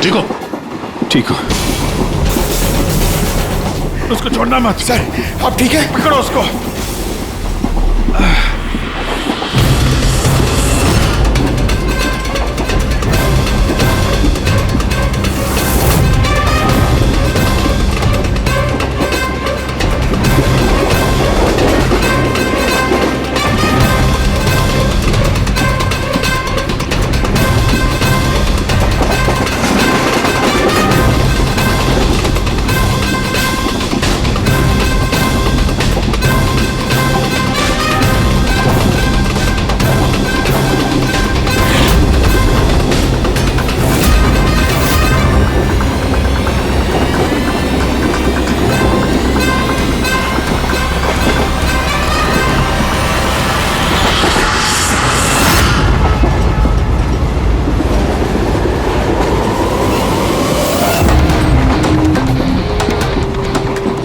ठीक हो? ठीक हो। उसको छोड़ना मत। सर, आप ठीक है? पकड़ो उसको।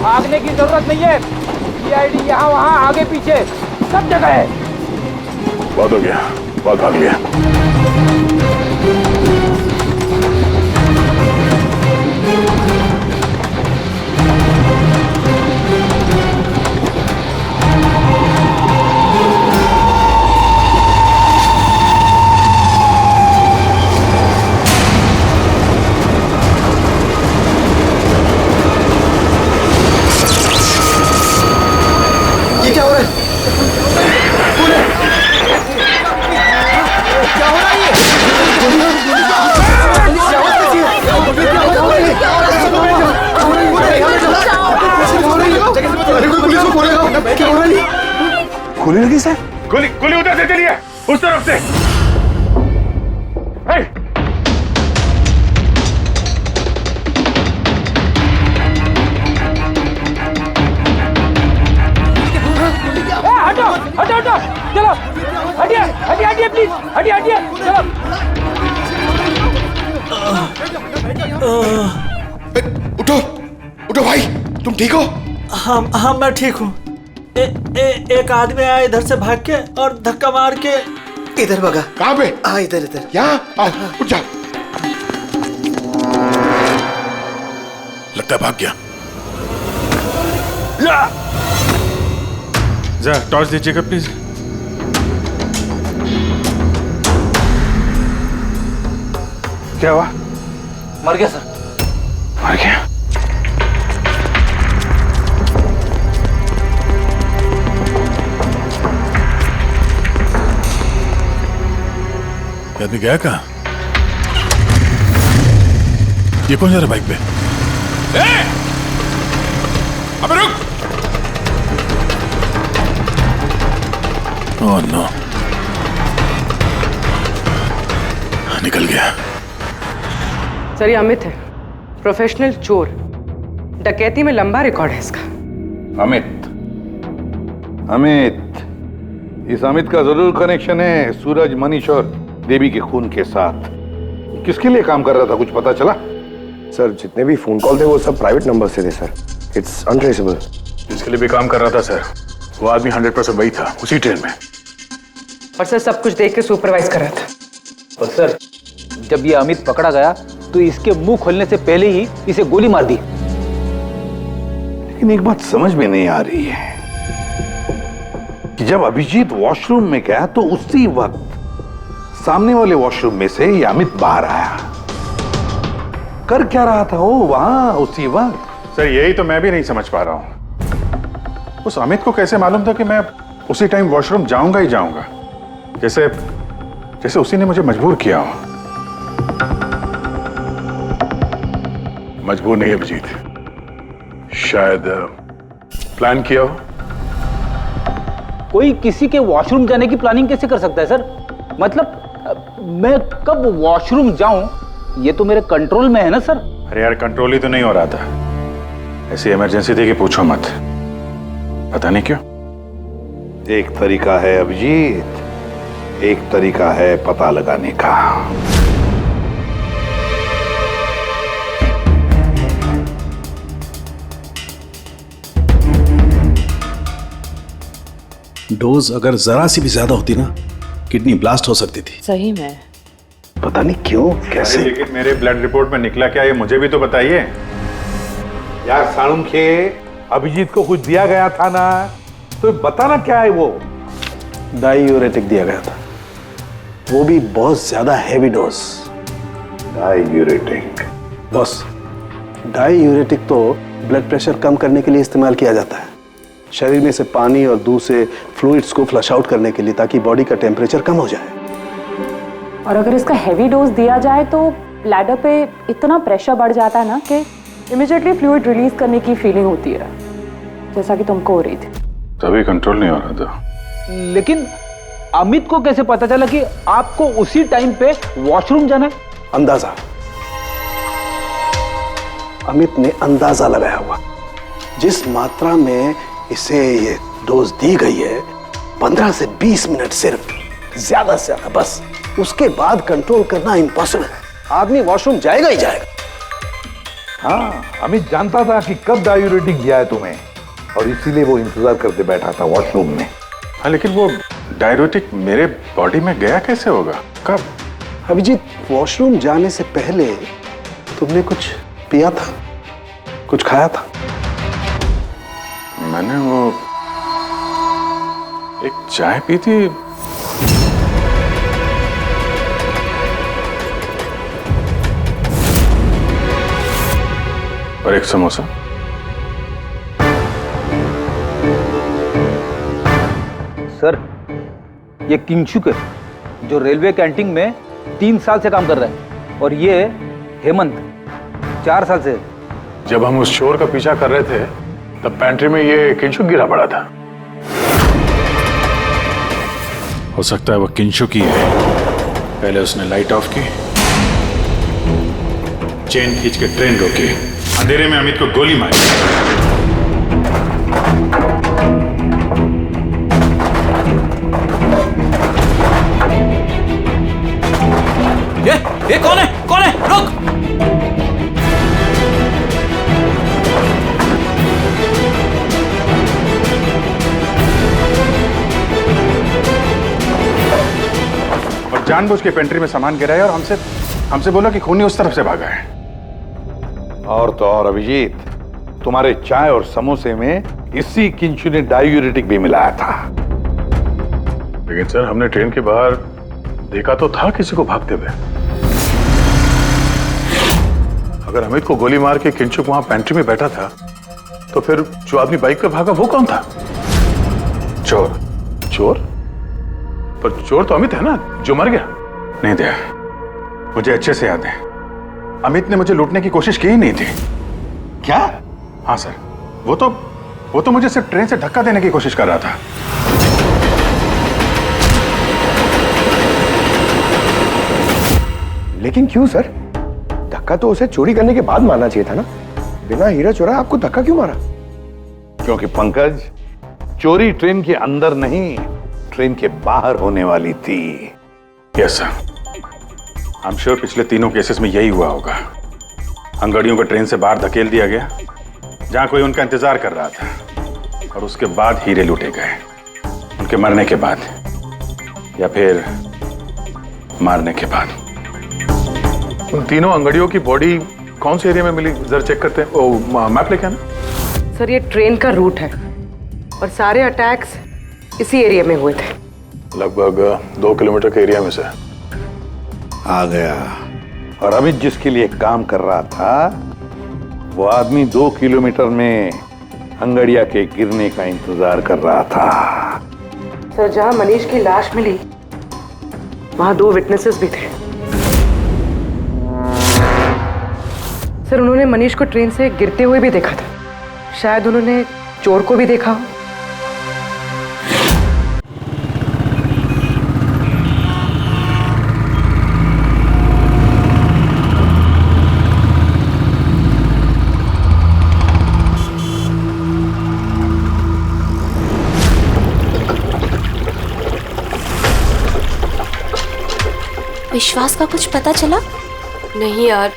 भागने की जरूरत नहीं है। सीआईडी यहाँ वहाँ आगे पीछे सब जगह है। बहुत हो गया, बहुत भाग लिया। गोली लगी सर? गोली गोली उधर से चलिए, उस तरफ से। हटो हटो हटो, चलो हटिए हटिए हटिए प्लीज, हटिए हटिए चलो। उठो उठो भाई, तुम ठीक हो? हाँ मैं ठीक हूँ। एक आदमी आया इधर से भाग के और धक्का मार के इधर भगा। कहाँ पे? हाँ इधर इधर। यहाँ आओ, उठ जा। लगता है भाग गया। जा टॉर्च दीजिएगा प्लीज। क्या हुआ? मर गया सर। मर गया? आदमी गया कहाँ? ये कौन जा रहा बाइक पे? अबे रुक! ओह नो, निकल गया। सर ये अमित है, प्रोफेशनल चोर। डकैती में लंबा रिकॉर्ड है इसका। अमित, अमित, इस अमित का जरूर कनेक्शन है सूरज, मनीष और देवी के खून के साथ। किसके लिए काम कर रहा था, कुछ पता चला? सर जितने भी फोन कॉल थे वो सब प्राइवेट नंबर से थे सर। It's untraceable. जिसके लिए भी काम कर रहा था सर, वो आदमी 100% वही था, उसी ट्रेन में। और सर सब कुछ देख के सुपरवाइज कर रहा था। और सर जब ये अमित पकड़ा गया तो इसके मुंह खोलने से पहले ही इसे गोली मार दी। लेकिन एक बात समझ में नहीं आ रही है, कि जब अभिजीत वॉशरूम में गया तो उसी वक्त सामने वाले वॉशरूम में से ये अमित बाहर आया। कर क्या रहा था वो वहां उसी वक्त? सर यही तो मैं भी नहीं समझ पा रहा हूं। उस अमित को कैसे मालूम था कि मैं उसी टाइम वॉशरूम जाऊंगा ही जाऊंगा, जैसे जैसे उसी ने मुझे मजबूर किया हो। मजबूर नहीं अभिजीत, शायद प्लान किया हो। कोई किसी के वॉशरूम जाने की प्लानिंग कैसे कर सकता है सर? मतलब मैं कब वॉशरूम जाऊं ये तो मेरे कंट्रोल में है ना सर। अरे यार कंट्रोल ही तो नहीं हो रहा था, ऐसी इमरजेंसी थी कि पूछो मत। पता नहीं क्यों। एक तरीका है अभिजीत, एक तरीका है पता लगाने का। डोज अगर जरा सी भी ज्यादा होती ना, किडनी ब्लास्ट हो सकती थी। सही में पता नहीं क्यों कैसे। लेकिन मेरे ब्लड रिपोर्ट में निकला क्या, ये मुझे भी तो बताइए। यार साणुखे, अभिजीत को कुछ दिया गया था ना, तो बताना क्या है वो? डायूरेटिक दिया गया था, वो भी बहुत ज्यादा heavy dose. Diuretic? Boss, diuretic तो ब्लड प्रेशर कम करने के लिए इस्तेमाल किया जाता है, शरीर में से पानी और दूध से फ्लूइड्स को फ्लश आउट करने के लिए, ताकि बॉडी का टेम्परेचर कम हो जाए। और अगर इसका हैवी डोज दिया जाए तो ब्लैडर पे इतना प्रेशर बढ़ जाता है ना कि इमीडिएटली फ्लूइड रिलीज करने की फीलिंग होती है, जैसा कि तुमको हो रही थी। तभी कंट्रोल नहीं हो रहा था। लेकिन अमित को कैसे पता चला कि आपको उसी टाइम पे वॉशरूम जाना है? अंदाजा, अमित ने अंदाजा लगाया हुआ। जिस मात्रा में इसे ये डोज दी गई है, 15 से 20 मिनट सिर्फ, ज्यादा से ज्यादा, बस उसके बाद कंट्रोल करना इम्पॉसिबल है। आदमी वॉशरूम जाएगा ही जाएगा। हाँ, अमित जानता था कि कब डायूरेटिक दिया है तुम्हें, और इसीलिए वो इंतजार करते बैठा था वॉशरूम में। हाँ, लेकिन वो डायूरेटिक मेरे बॉडी में गया कैसे होगा, कब? अभिजीत, वॉशरूम जाने से पहले तुमने कुछ पिया था, कुछ खाया था? मैंने वो एक चाय पी थी। और एक समोसा। सर, ये किंगशुक है, जो रेलवे कैंटीन में 3 साल से काम कर रहा है, और ये हेमंत 4 साल से। जब हम उस चोर का पीछा कर रहे थे तब पेंट्री में ये किंशुक गिरा पड़ा था। हो सकता है वो किंशुक ही है। पहले उसने लाइट ऑफ की, चेन खींच के ट्रेन रोकी, अंधेरे में अमित को गोली मारी। ये कौन है? कौन है? रुक! और जानबूझ के पेंट्री में सामान गिराया और हमसे बोला कि खूनी उस तरफ से भागा है। और तो और अभिजीत, तुम्हारे चाय और समोसे में इसी किंचु ने डायूरेटिक भी मिलाया था। लेकिन सर, हमने ट्रेन के बाहर देखा तो था किसी को भागते हुए। अगर अमित को गोली मार के किंचुक वहां पेंट्री में बैठा था, तो फिर जो आदमी बाइक पे भागा वो कौन था? चोर। चोर? पर चोर तो अमित है ना, जो मर गया। नहीं दया, मुझे अच्छे से याद है, अमित ने मुझे लूटने की कोशिश की ही नहीं थी। क्या? हाँ सर, वो तो मुझे सिर्फ ट्रेन से धक्का देने की कोशिश कर रहा था। लेकिन क्यों सर? धक्का तो उसे चोरी करने के बाद मारना चाहिए था ना। बिना हीरा चोरा आपको धक्का क्यों मारा? क्योंकि पंकज, चोरी ट्रेन के अंदर नहीं, ट्रेन के बाहर होने वाली थी। Yes sir, I am sure पिछले तीनों केसेस में यही हुआ होगा। अंगड़ियों को ट्रेन से बाहर धकेल दिया गया, जहां कोई उनका इंतजार कर रहा था, और उसके बाद हीरे लूटे गए, उनके मरने के बाद या फिर मारने के बाद। उन तीनों अंगड़ियों की बॉडी कौन से एरिया में मिली, जरा चेक करते हैं। ओ, मैप लेके आना। सर, ये ट्रेन का रूट है और सारे अटैक्स इसी एरिया में हुए थे। लगभग 2 किलोमीटर के एरिया में से। आ गया। और अमित जिसके लिए काम कर रहा था वो आदमी 2 किलोमीटर में अंगड़िया के गिरने का इंतजार कर रहा था। सर जहां मनीष की लाश मिली वहां 2 विटनेसेस भी थे। सर उन्होंने मनीष को ट्रेन से गिरते हुए भी देखा था। शायद उन्होंने चोर को भी देखा हो। विश्वास का कुछ पता चला? नहीं यार,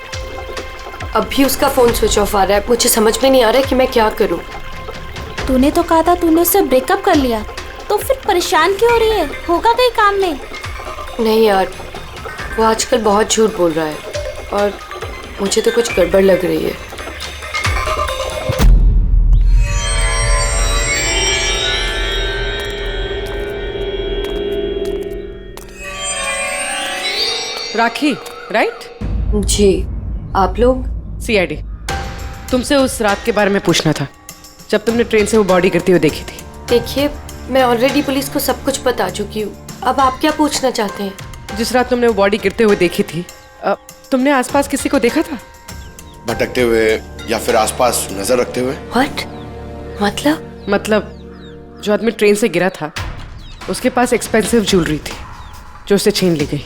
अभी उसका फोन स्विच ऑफ आ रहा है। मुझे समझ में नहीं आ रहा है कि मैं क्या करूं। तूने तो कहा था तूने उससे ब्रेकअप कर लिया, तो फिर परेशान क्यों हो रही है? होगा कहीं काम में? नहीं यार, वो आजकल बहुत झूठ बोल रहा है और मुझे तो कुछ गड़बड़ लग रही है। राखी, राइट? जी, आप लोग? सीआईडी। तुमसे उस रात के बारे में पूछना था जब तुमने ट्रेन से वो बॉडी गिरती हुई देखी थी। देखिए, मैं ऑलरेडी पुलिस को सब कुछ बता चुकी हूँ। अब आप क्या पूछना चाहते हैं? जिस रात तुमने वो बॉडी गिरते हुए देखी थी, तुमने आसपास किसी को देखा था? भटकते हुए या फिर आसपास नजर रखते हुए? What? मतलब जो आदमी ट्रेन से गिरा था उसके पास एक्सपेंसिव ज्वेलरी थी जो उससे छीन ली गई।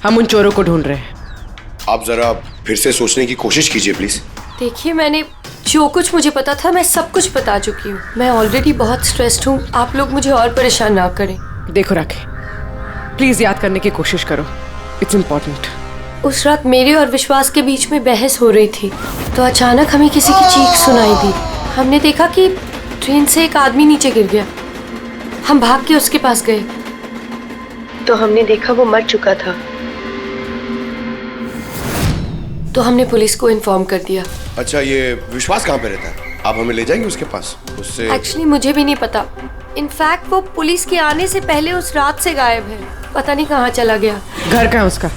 हम उन चोरों को ढूंढ रहे हैं। आप जरा फिर से सोचने की कोशिश कीजिए प्लीज। देखिए, मैंने जो कुछ मुझे पता था मैं सब कुछ बता चुकी हूँ। मैं ऑलरेडी बहुत स्ट्रेस्ड हूँ। आप लोग मुझे और परेशान ना करें। देखो राखी, प्लीज याद करने की कोशिश करो। It's important. उस रात मेरे और विश्वास के बीच में बहस हो रही थी तो अचानक हमें किसी की चीख सुनाई दी। हमने देखा कि ट्रेन से एक आदमी नीचे गिर गया। हम भाग के उसके पास गए तो हमने देखा वो मर चुका था। तो हमने पुलिस को इन्फॉर्म कर दिया। अच्छा, ये विश्वास कहाँ पे रहता है? आप हमें ले जाएंगे उसके पास? उससे एक्चुअली मुझे भी नहीं पता। इनफैक्ट वो पुलिस के आने से पहले उस रात से गायब है। पता नहीं कहाँ चला गया। घर कहाँ उसका?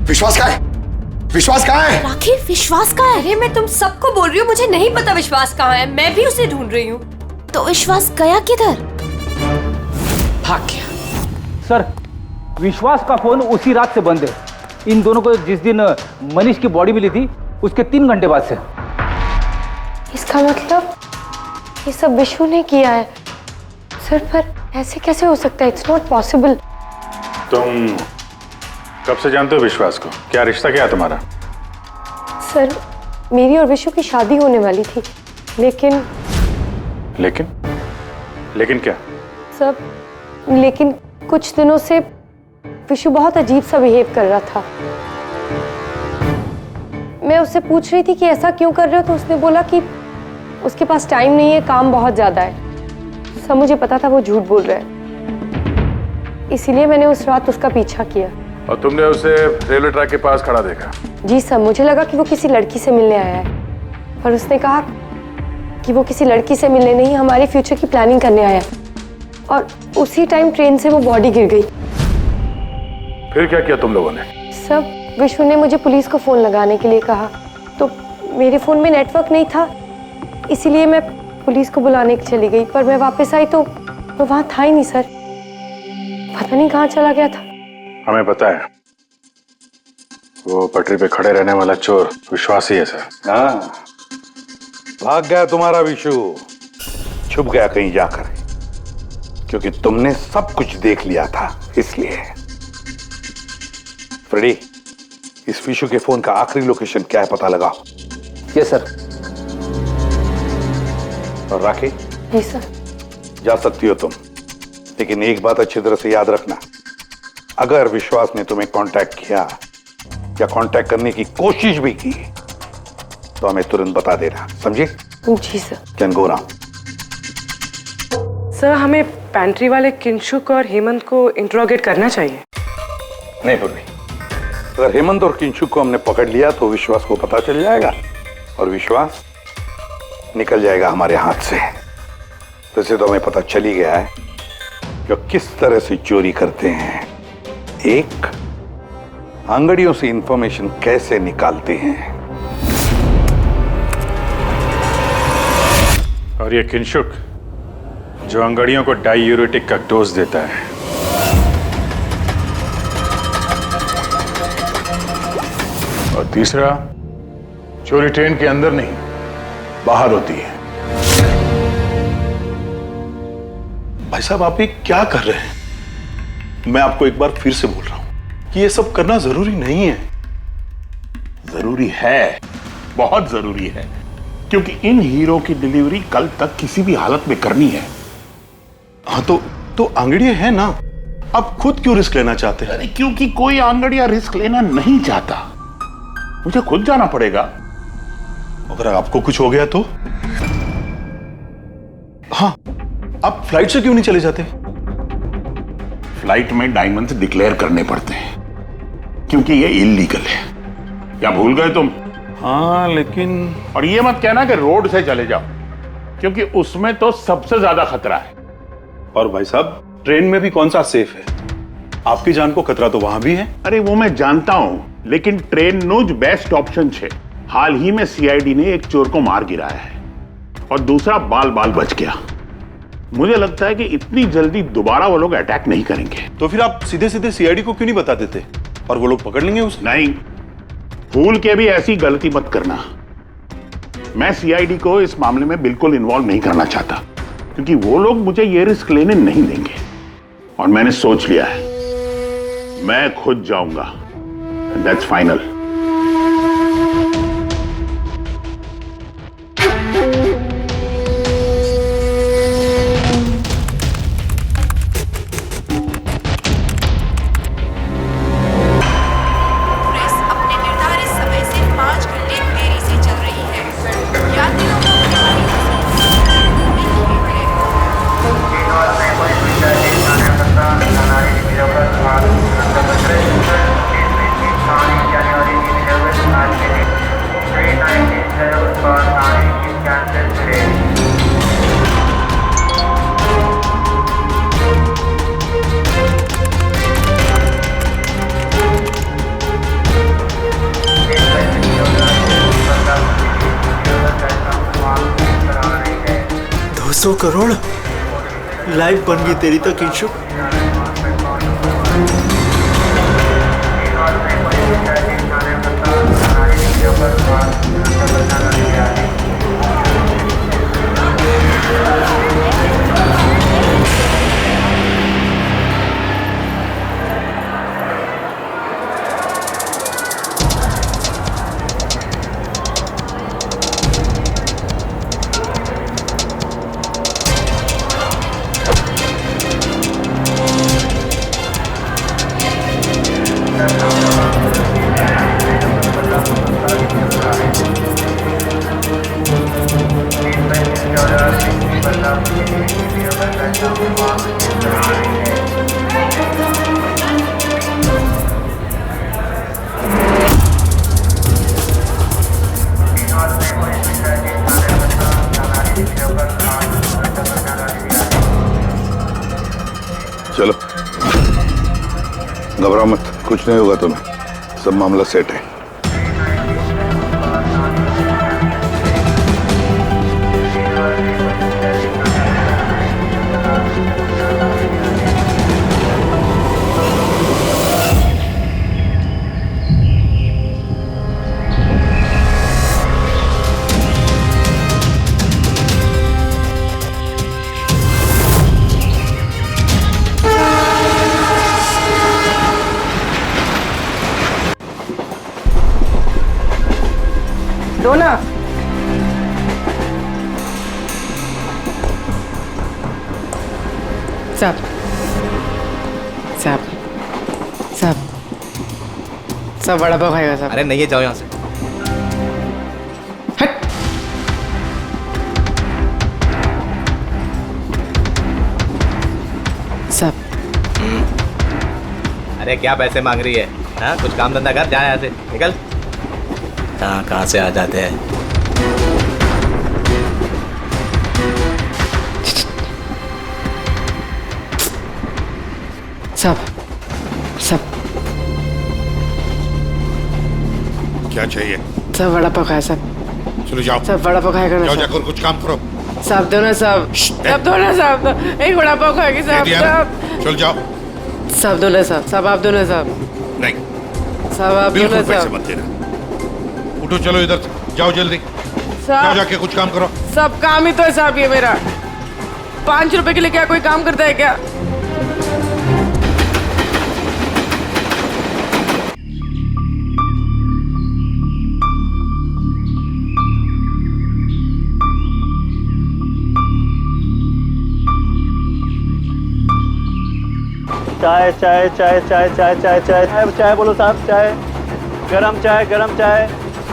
विश्वास कहाँ है? विश्वास कहाँ है? राखी, विश्वास कहाँ है? अरे मैं तुम सबको बोल रही हूँ, मुझे नहीं पता विश्वास कहाँ है। मैं भी उसे ढूंढ रही हूँ। तो विश्वास गया किधर? भाग गया। सर, विश्वास का फोन उसी रात से बंद है। इन दोनों को जिस दिन मनीष की बॉडी मिली थी उसके 3 घंटे बाद से। इसका मतलब ये सब विशु ने किया है। सर, पर ऐसे कैसे हो सकता है? It's not possible. तुम कब से जानते हो विश्वास को? क्या रिश्ता क्या है तुम्हारा? सर, मेरी और विशु की शादी होने वाली थी, लेकिन क्या? सब लेकिन कुछ दिनों से विशु बहुत अजीब सा बिहेव कर रहा था। मैं उससे पूछ रही थी कि ऐसा क्यों कर रहे हो, तो उसने बोला कि उसके पास टाइम नहीं है, काम बहुत ज्यादा है। सब मुझे पता था वो झूठ बोल रहा है, इसीलिए मैंने उस रात उसका पीछा किया। और तुमने उसे रेलवे ट्रैक के पास खड़ा देखा? जी सर, मुझे लगा कि वो किसी लड़की से मिलने आया है, पर उसने कहा कि वो किसी लड़की से मिलने नहीं, हमारे फ्यूचर की प्लानिंग करने आया है। और उसी टाइम ट्रेन से वो बॉडी गिर गई। फिर क्या किया तुम लोगों ने? सब विशु ने मुझे पुलिस को फोन लगाने के लिए कहा, तो मेरे फोन में नेटवर्क नहीं था, इसीलिए मैं पुलिस को बुलाने के चली गई। पर मैं वापस आई तो वो वहां था ही नहीं सर। पता नहीं कहाँ चला गया था। हमें पता है, वो पटरी पे खड़े रहने वाला चोर विश्वास ही है सर। हाँ, भाग गया तुम्हारा विशु, छुप गया कहीं जाकर, क्योंकि तुमने सब कुछ देख लिया था इसलिए। फ्रेडी, इस विशु के फोन का आखिरी लोकेशन क्या है पता लगाओ। Yes sir. और राखी? जी सर। जा सकती हो तुम, लेकिन एक बात अच्छी तरह से याद रखना, अगर विश्वास ने तुम्हें कांटेक्ट किया या कांटेक्ट करने की कोशिश भी की तो हमें तुरंत बता देना, समझे? जी sir. Can go now. Sir हमें पैंट्री वाले किंशुक और हेमंत को इंट्रोगेट करना चाहिए। नहीं पूर्वी, अगर हेमंत और किंशुक को हमने पकड़ लिया तो विश्वास को पता चल जाएगा और विश्वास निकल जाएगा हमारे हाथ से। वैसे तो हमें पता चल ही गया है कि किस तरह से चोरी करते हैं, एक अंगड़ियों से इंफॉर्मेशन कैसे निकालते हैं। और ये किंशुक जो अंगड़ियों को डायूरेटिक का डोज देता है। और तीसरा, चोरी ट्रेन के अंदर नहीं बाहर होती है। भाई साहब आप ये क्या कर रहे हैं? मैं आपको एक बार फिर से बोल रहा हूं कि ये सब करना जरूरी नहीं है। जरूरी है, बहुत जरूरी है, क्योंकि इन हीरो की डिलीवरी कल तक किसी भी हालत में करनी है। हाँ तो आंगड़िया है ना, आप खुद क्यों रिस्क लेना चाहते हैं? अरे क्योंकि कोई आंगड़िया रिस्क लेना नहीं चाहता, मुझे खुद जाना पड़ेगा। अगर आपको कुछ हो गया तो? हाँ, आप फ्लाइट से क्यों नहीं चले जाते? फ्लाइट में डायमंड्स डिक्लेयर करने पड़ते हैं क्योंकि ये इलीगल है। क्या भूल गए तुम? हाँ लेकिन, और ये मत कहना कि रोड से चले जाओ, क्योंकि उसमें तो सबसे ज्यादा खतरा है। और भाई साहब ट्रेन में भी कौन सा सेफ है? आपकी जान को खतरा तो वहां भी है। अरे वो मैं जानता हूं, लेकिन ट्रेन नुज बेस्ट ऑप्शन है। हाल ही में सीआईडी ने एक चोर को मार गिराया है और दूसरा बाल बाल बच गया। मुझे लगता है कि इतनी जल्दी दोबारा वो लोग अटैक नहीं करेंगे। तो फिर आप सीधे सीधे सीआईडी को क्यों नहीं बता देते और वो लोग पकड़ लेंगे उसे? नहीं, भूल के भी ऐसी गलती मत करना। मैं सीआईडी को इस मामले में बिल्कुल इन्वॉल्व नहीं करना चाहता, क्योंकि वो लोग मुझे ये रिस्क लेने नहीं देंगे। और मैंने सोच लिया है, मैं खुद जाऊंगा। That's final. करोड़ लाइफ बन गई तेरी तो किंशुक। चलो घबराओ मत, कुछ नहीं होगा तुम्हें, सब मामला सेट है। दो ना। साहब साहब साहब साहब वड़ा पाव खाएगा साहब? अरे नहीं है, जाओ यहाँ से। सब अरे क्या पैसे मांग रही है? हाँ, कुछ काम धंधा कर, जा यहाँ से निकल। कहाँ से आ जाते हैं। सब सब क्या चाहिए? सब वड़ा पाव खाया सब। चलो जाओ। सब वड़ा पाव खाएगा ना। जाओ सब। जाकर कुछ काम करो। सब दो ना सब। सब दो ना सब। एक वड़ा पाव खाएगी सब। सब चल जाओ। सब दो ना सब। सब आप दो ना सब। नहीं, सब आप दो ना बिल्कुल पैसे सब। मत देना। उठो चलो इधर से, जाओ जल्दी। जाओ सब जाके कुछ काम करो। सब काम ही तो है साहब ये मेरा। 5 रुपए के लिए क्या कोई काम करता है क्या? चाय चाय चाय चाय चाय चाय चाय चाय चाय बोलो साहब, चाय गरम चाय गरम चाय।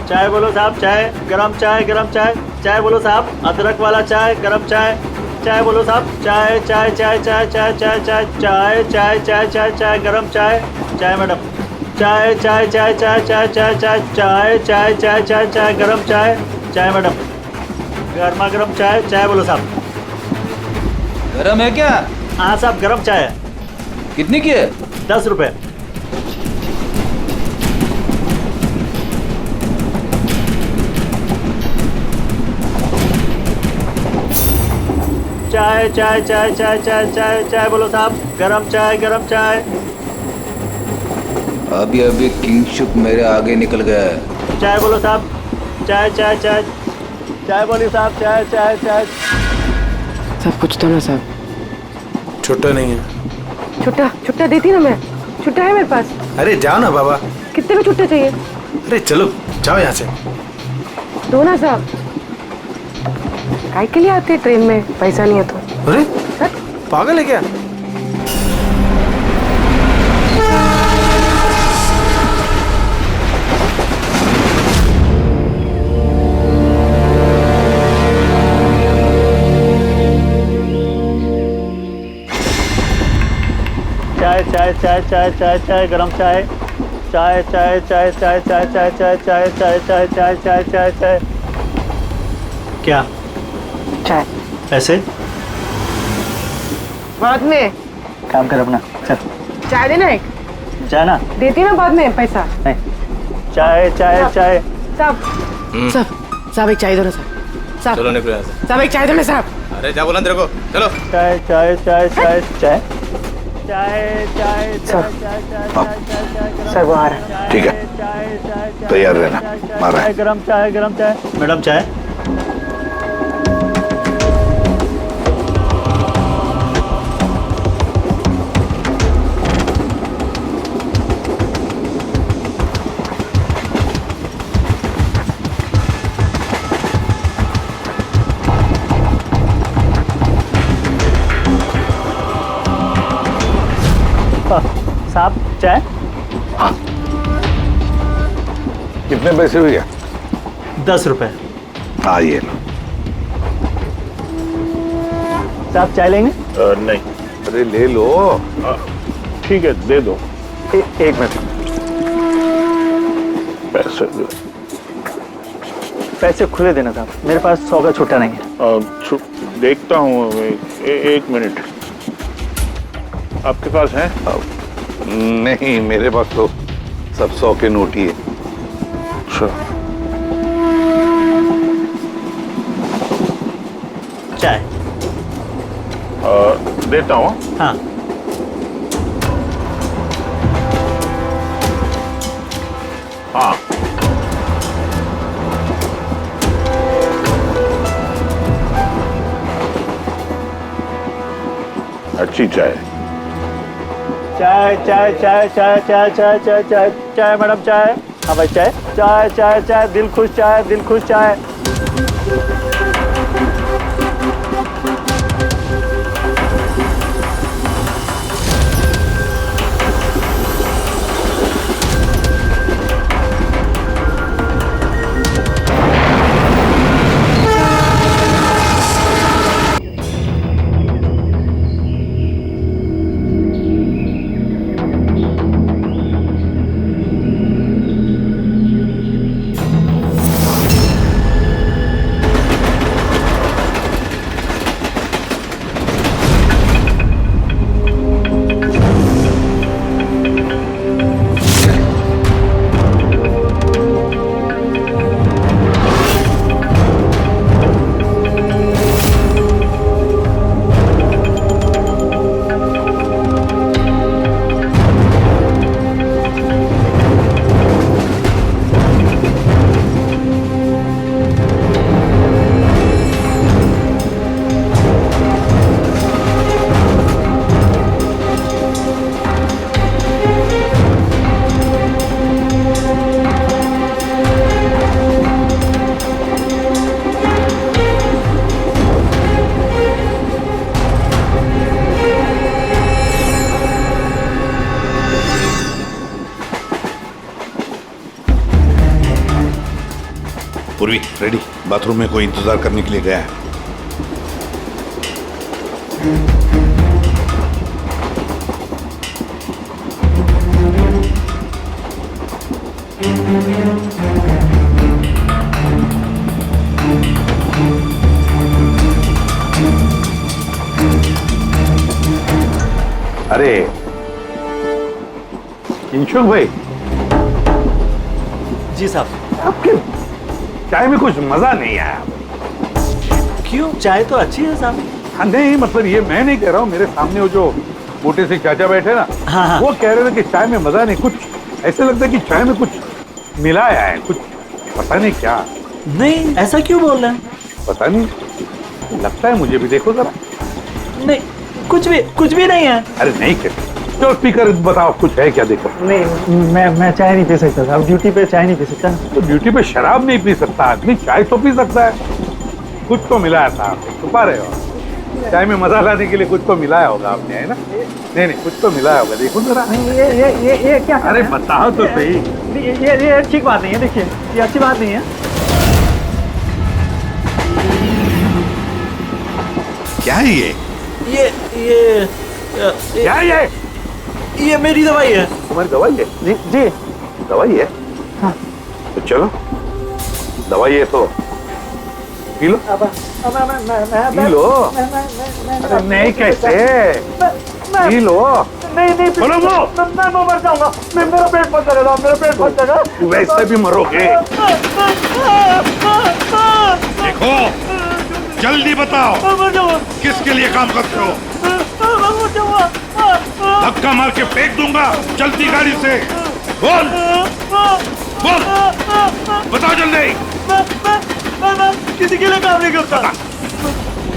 चाय बोलो साहब, चाय गरम चाय गरम चाय। चाय बोलो साहब, अदरक वाला चाय गरम चाय। चाय बोलो साहब, चाय चाय चाय चाय चाय चाय चाय चाय चाय चाय चाय चाय गरम चाय। चाय मैडम, चाय चाय चाय चाय चाय चाय चाय चाय चाय चाय चाय चाय गरम चाय। चाय मैडम, गर्मा गर्म चाय। चाय बोलो साहब। गरम है क्या? हाँ साहब, गरम चाय है। कितनी की है? 10 रुपए। चाय चाय चाय चाय चाय चाय चाय बोलो साहब, गरम चाय गरम चाय। अभी अभी किंगशुक मेरे आगे निकल गया है। चाय बोलो साहब, चाय चाय चाय चाय बोलिए साहब, चाय चाय चाय। सब कुछ तो ना सब। छुट्टा नहीं है। छुट्टा छुट्टा देती ना मैं। छुट्टा है मेरे पास। अरे जाओ ना बाबा। कितने में छुट्टा चाहिए? अरे चलो जाओ यहाँ से। दो ना साहब। काय के लिए आते ट्रेन में? पैसा नहीं है तो। अरे पागल है क्या? चाय चाय चाय चाय चाय चाय गरम चाय। चाय चाय चाय चाय चाय चाय चाय चाय चाय चाय चाय चाय चाय चाय। क्या? चाय। पैसे? बाद में। काम कर अपना, चल। चाय देना एक। जाना। देती ना बाद में पैसा। नहीं। चाय चाय चाय। साहब साहब एक चाय दो ना साहब। साहब चलो निकलो यहाँ से। साहब एक चाय दो ना साहब। अरे जा बोला तेरे को, चलो। चाय चाय चाय चाय चाय चाय चाय सर सर वो आ रहा है। ठीक है, तैयार रहना। मारा है। गरम चाय गरम चाय। मैडम चाय। साहब चाय। हाँ, कितने पैसे हुए? 10 रुपए। हाँ ये लो। साहब चाय लेंगे? नहीं। अरे ले लो। ठीक है, दे दो। एक मिनट। पैसे दो। पैसे खुले देना साहब, मेरे पास 100 का छुट्टा नहीं है। देखता हूँ, एक मिनट। आपके पास है? नहीं, मेरे पास तो सब 100 के नोट ही है। अच्छा। चाय देता हूँ। हाँ। हाँ, अच्छी चाय। चाय चाय चाय चाय चाय चाय चाय चाय चाय मैडम चाय। हाँ भाई चाय चाय चाय चाय दिल खुश चाय दिल खुश चाय। पूर्वी रेडी, बाथरूम में कोई इंतजार करने के लिए गया है। अरे किंशुक भाई। जी साहब। आपके चाय में कुछ मजा नहीं आया। क्यों? चाय तो अच्छी है साहब। हाँ नहीं, मतलब ये मैं नहीं कह रहा हूँ, मेरे सामने वो जो मोटे से चाचा बैठे ना, हाँ। वो कह रहे थे कि चाय में मजा नहीं, कुछ ऐसे लगता है कि चाय में कुछ मिलाया है, कुछ पता नहीं क्या। नहीं, ऐसा क्यों बोल रहे हैं? पता नहीं, लगता है मुझे भी। देखो जरा। नहीं, कुछ भी नहीं है। अरे नहीं कहते, तो स्पीकर बताओ कुछ है क्या? देखो। नहीं, मैं चाय नहीं पी सकता साहब, ड्यूटी पे चाय नहीं पी सकता। तो ड्यूटी पे शराब नहीं पी सकता आदमी, चाय तो पी सकता है। कुछ तो मिलाया था आपने, छुपा रहे हो। चाय में मजा लाने के लिए कुछ तो मिलाया होगा आपने, है ना? नहीं, कुछ तो मिलाया होगा, देखो जरा। ये क्या? अरे बताओ तो सही। ये ठीक बात नहीं है, देखिए ये अच्छी बात नहीं है। क्या है ये? क्या है ये मेरी दवाई है। तुम्हारी दवाई है? जी दवाई है। हाँ। तो चलो, दवाई है तो पी लो। P low. अरे नहीं कैसे? P low. नहीं बोलो वो। मैं मर जाऊंगा। मेरा पेट फट जाएगा, मेरा पेट फट जाएगा। वैसे भी मरोगे। देखो, जल्दी बताओ, किसके लिए काम करते हो? धक्का मार के फेंक दूंगा, चलती गाड़ी से। बोल बोल, बताओ जल्दी। मैं किसी के लिए काम नहीं करता।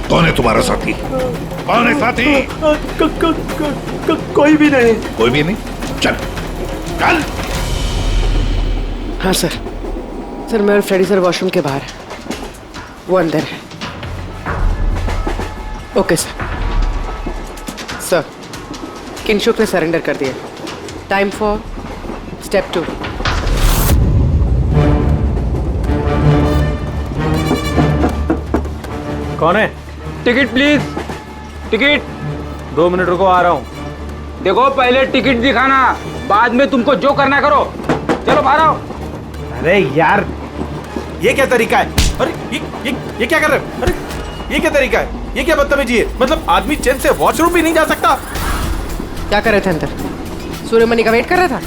कौन है तुम्हारा साथी? कौन है साथी? कोई भी नहीं। कोई भी नहीं? चल चल। हाँ सर, मैं और फ्रेडी सर वॉशरूम के बाहर है, वो अंदर है। ओके सर, किंशुक ने सरेंडर कर दिया। Time for step 2। कौन है? Ticket please, ticket. 2 मिनट रुको, आ रहा हूँ। देखो पहले टिकट दिखाना, बाद में तुमको जो करना करो। चलो बाहर आओ। अरे यार, ये क्या तरीका है? अरे ये क्या कर रहे हो? अरे ये क्या तरीका है? ये क्या बदतमीजी है? मतलब आदमी चैन से वॉशरूम भी नहीं जा सकता। क्या कर रहे थे अंदर? सूर्यमणि का वेट कर रहा था।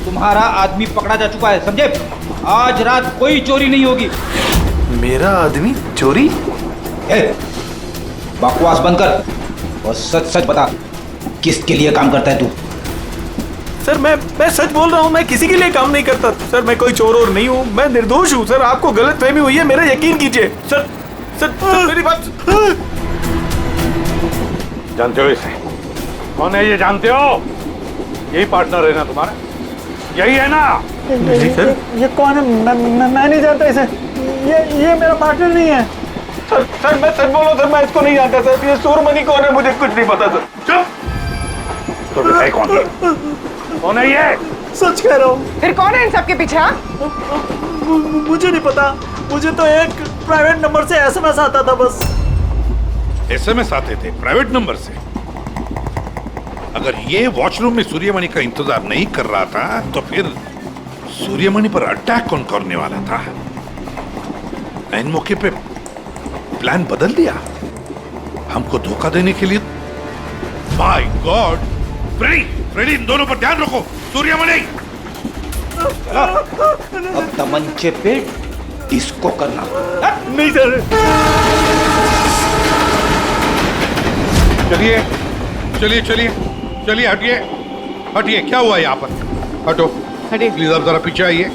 तुम्हारा आदमी पकड़ा जा चुका है, समझे? आज रात कोई चोरी नहीं होगी। मेरा आदमी चोरी? बकवास बंद कर और सच सच बता, किसके लिए काम करता है तू? सर मैं सच बोल रहा हूँ, मैं किसी के लिए काम नहीं करता सर। मैं कोई चोर और नहीं हूँ, मैं निर्दोष हूँ सर। आपको गलत फहमी हुई है, मेरा यकीन कीजिए सर। सर मेरी बात। जानते हो इसे? कौन है ये? जानते हो? यही पार्टनर है ना तुम्हारा? यही है ना? नहीं सर। ये कौन है? मैं नहीं जानता इसे। ये मेरा पार्टनर नहीं है सर। मैं सच बोल रहा हूँ सर, मैं इसको नहीं जानता सर। ये सूर्यमणि कौन है मुझे कुछ नहीं पता सर। चुप। तो है कौन है ये? सच कह रहा हूँ। फिर कौन है इन सबके पीछे? मुझे नहीं पता, मुझे तो एक प्राइवेट नंबर से एसएमएस आता था बस। एसएमएस आते थे प्राइवेट नंबर से? अगर ये वॉशरूम में सूर्यमणि का इंतजार नहीं कर रहा था, तो फिर सूर्यमणि पर अटैक कौन करने वाला था? इन मौके पे प्लान बदल दिया हमको धोखा देने के लिए। My God! फ्रेडी, इन दोनों पर ध्यान रखो। सूर्यमणि, अब तमंचे पे इसको करना। नहीं सर। चलिए, हटिए। क्या हुआ यहाँ पर? हटो, हटिए प्लीज। आप जरा पीछे आइए।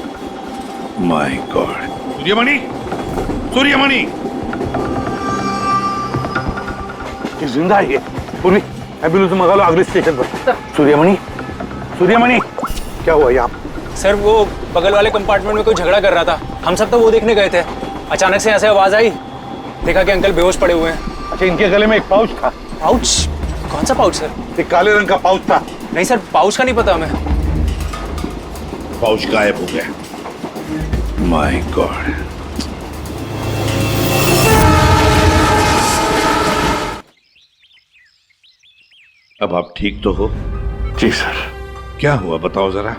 My God! सूर्यमणि जिंदा है ये। पूरी एम्बुलेंस मंगा लो अगले स्टेशन पर। सूर्यमणि, क्या हुआ यहाँ? सर वो बगल वाले कंपार्टमेंट में कोई झगड़ा कर रहा था, हम सब तो वो देखने गए थे। अचानक से ऐसे आवाज आई, देखा कि अंकल बेहोश पड़े हुए हैं। अच्छा, इनके गले में एक पाउच था। पाउच? कौन सा पाउच सर? एक काले रंग का पाउच था। नहीं सर, पाउच का नहीं पता हमें। पाउच गायब हो गया। My God. अब आप ठीक तो हो? जी सर। क्या हुआ बताओ जरा।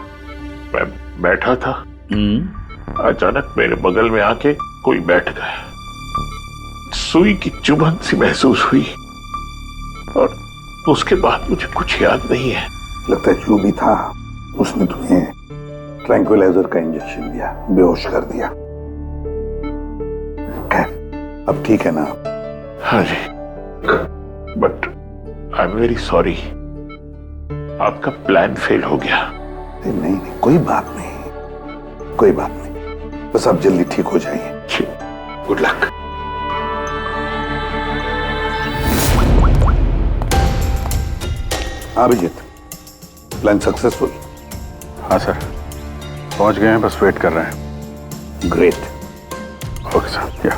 मैं बैठा था, अचानक मेरे बगल में आके कोई बैठ गया। सुई की चुभन सी महसूस हुई और उसके बाद मुझे कुछ याद नहीं है। लगता है जो भी था उसने तुम्हें ट्रैंक्विलाइजर का इंजेक्शन दिया, बेहोश कर दिया। खैर अब ठीक है ना? हाँ जी, but I am very sorry, आपका प्लान फेल हो गया। नहीं, कोई बात नहीं, कोई बात नहीं, बस आप जल्दी ठीक हो जाइए। Good luck. Abhijit, plan successful? हाँ सर, पहुंच गए हैं, बस वेट कर रहे हैं। ग्रेट। Okay sir. या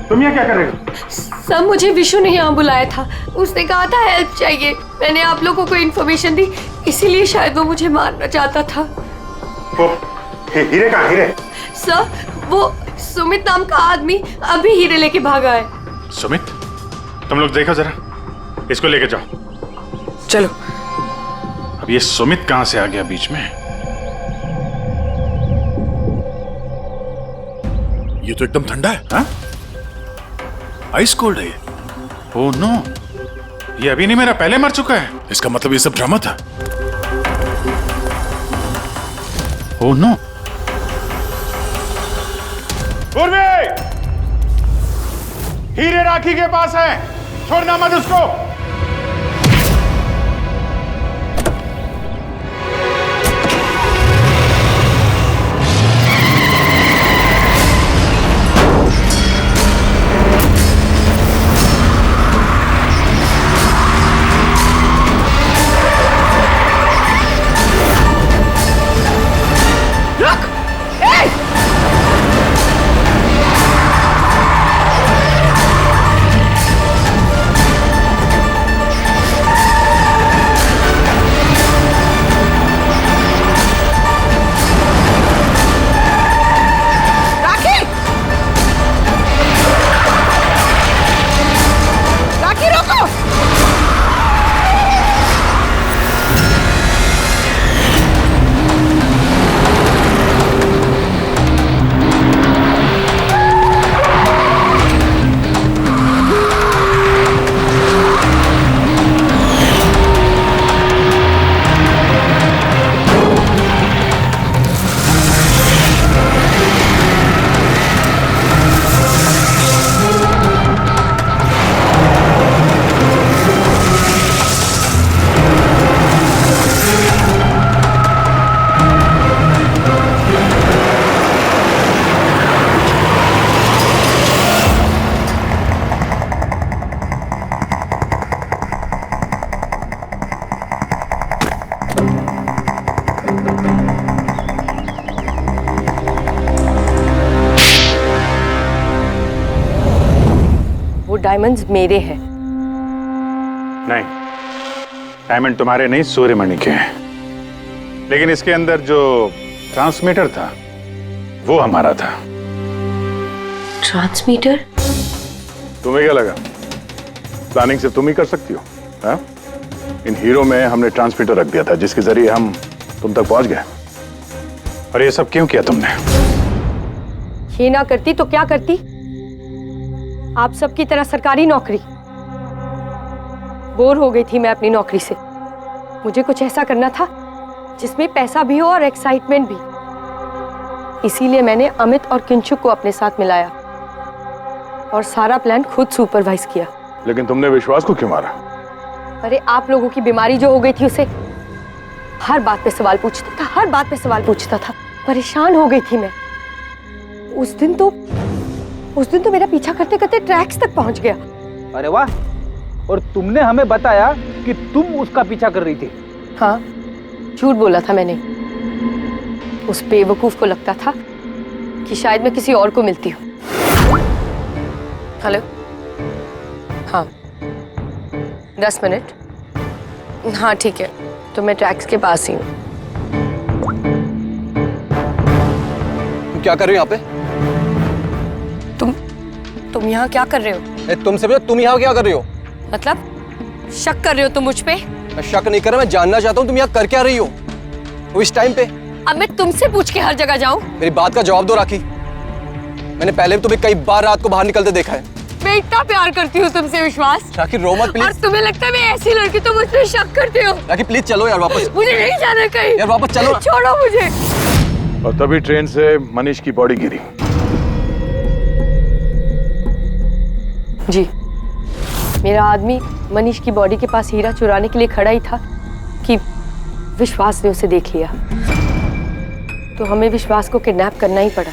तुम यहाँ क्या कर रहे हो? सब मुझे विशु ने यहाँ बुलाया था। उसने कहा था हेल्प चाहिए। मैंने आप लोगों को इन्फॉर्मेशन दी, इसीलिए शायद वो मुझे मारना चाहता था। वो हीरे कहाँ? हीरे सर, वो सुमित नाम का आदमी अभी हीरे लेके भागा है। सुमित, तुम लोग देखो जरा, इसको लेके जाओ। चलो। अब ये सुमित कहां से आ गया बीच में? ये तो एकदम ठंडा है। हाँ? आइस कोल्ड है ये। ओह नो, ये अभी नहीं मेरा, पहले मर चुका है। इसका मतलब ये सब ड्रामा था। Oh no. पूर्वी, हीरे राखी के पास है, छोड़ना मत उसको। डायमंड्स मेरे हैं। नहीं, डायमंड तुम्हारे नहीं, सूर्यमणि के हैं। लेकिन इसके अंदर जो ट्रांसमीटर था वो हमारा था। ट्रांसमीटर? तुम्हें क्या लगा प्लानिंग से तुम ही कर सकती हो? हाँ? इन हीरो में हमने ट्रांसमीटर रख दिया था जिसके जरिए हम तुम तक पहुंच गए। और ये सब क्यों किया तुमने? ये ना करती तो क्या करती? आप सबकी तरह सरकारी नौकरी। बोर हो गई थी मैं अपनी नौकरी से। मुझे कुछ ऐसा करना था जिसमें पैसा भी हो और एक्साइटमेंट भी। इसीलिए मैंने अमित और किंचुक को अपने साथ मिलाया और सारा प्लान खुद सुपरवाइज किया। लेकिन तुमने विश्वास को क्यों मारा? अरे आप लोगों की बीमारी जो हो गई थी, उसे हर बात पे सवाल पूछता था, हर बात पे सवाल पूछता था। परेशान हो गई थी मैं। उस दिन तो मेरा पीछा करते करते ट्रैक्स तक पहुंच गया। अरे वाह! और तुमने हमें बताया कि तुम उसका पीछा कर रही थी। हाँ, झूठ बोला था मैंने। उस बेवकूफ को लगता था कि शायद मैं किसी और को मिलती हूँ। हेलो, हाँ 10 मिनट। हाँ ठीक है, तो मैं ट्रैक्स के पास ही हूँ। क्या कर रहे हो यहाँ पे? तुम यहाँ क्या कर रहे हो? तुमसे पूछा, तुम यहाँ क्या कर रही हो? मतलब शक कर रहे हो तुम मुझ पे? मैं शक नहीं कर रहा, मैं जानना चाहता हूँ तुम यहाँ कर क्या रही हो वो इस टाइम पे। अब मैं तुमसे पूछ के हर जगह जाऊँ? मेरी बात का जवाब दो राखी। मैंने पहले भी तुम्हें कई बार रात को बाहर निकलते देखा है। मैं इतना प्यार करती हूँ तुमसे विश्वास। राखी रो मत प्लीज। और तुम्हें लगता है मैं ऐसी लड़की तो मुझ पे शक करते हो? राखी प्लीज चलो यार वापस। मुझे नहीं जाना कहीं। यार वापस चलो। छोड़ो मुझे। और तभी ट्रेन से मनीष की बॉडी गिरी। जी, मेरा आदमी मनीष की बॉडी के पास हीरा चुराने के लिए खड़ा ही था कि विश्वास ने उसे देख लिया। तो हमें विश्वास को किडनैप करना ही पड़ा।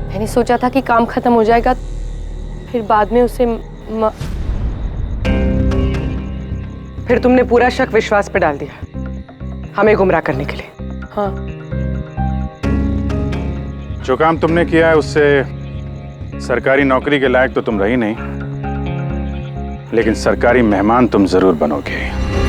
मैंने सोचा था कि काम खत्म हो जाएगा, फिर बाद में उसे फिर तुमने पूरा शक विश्वास पे डाल दिया हमें गुमराह करने के लिए। हाँ, जो काम तुमने किया है उससे सरकारी नौकरी के लायक तो तुम रही नहीं। लेकिन सरकारी मेहमान तुम जरूर बनोगे।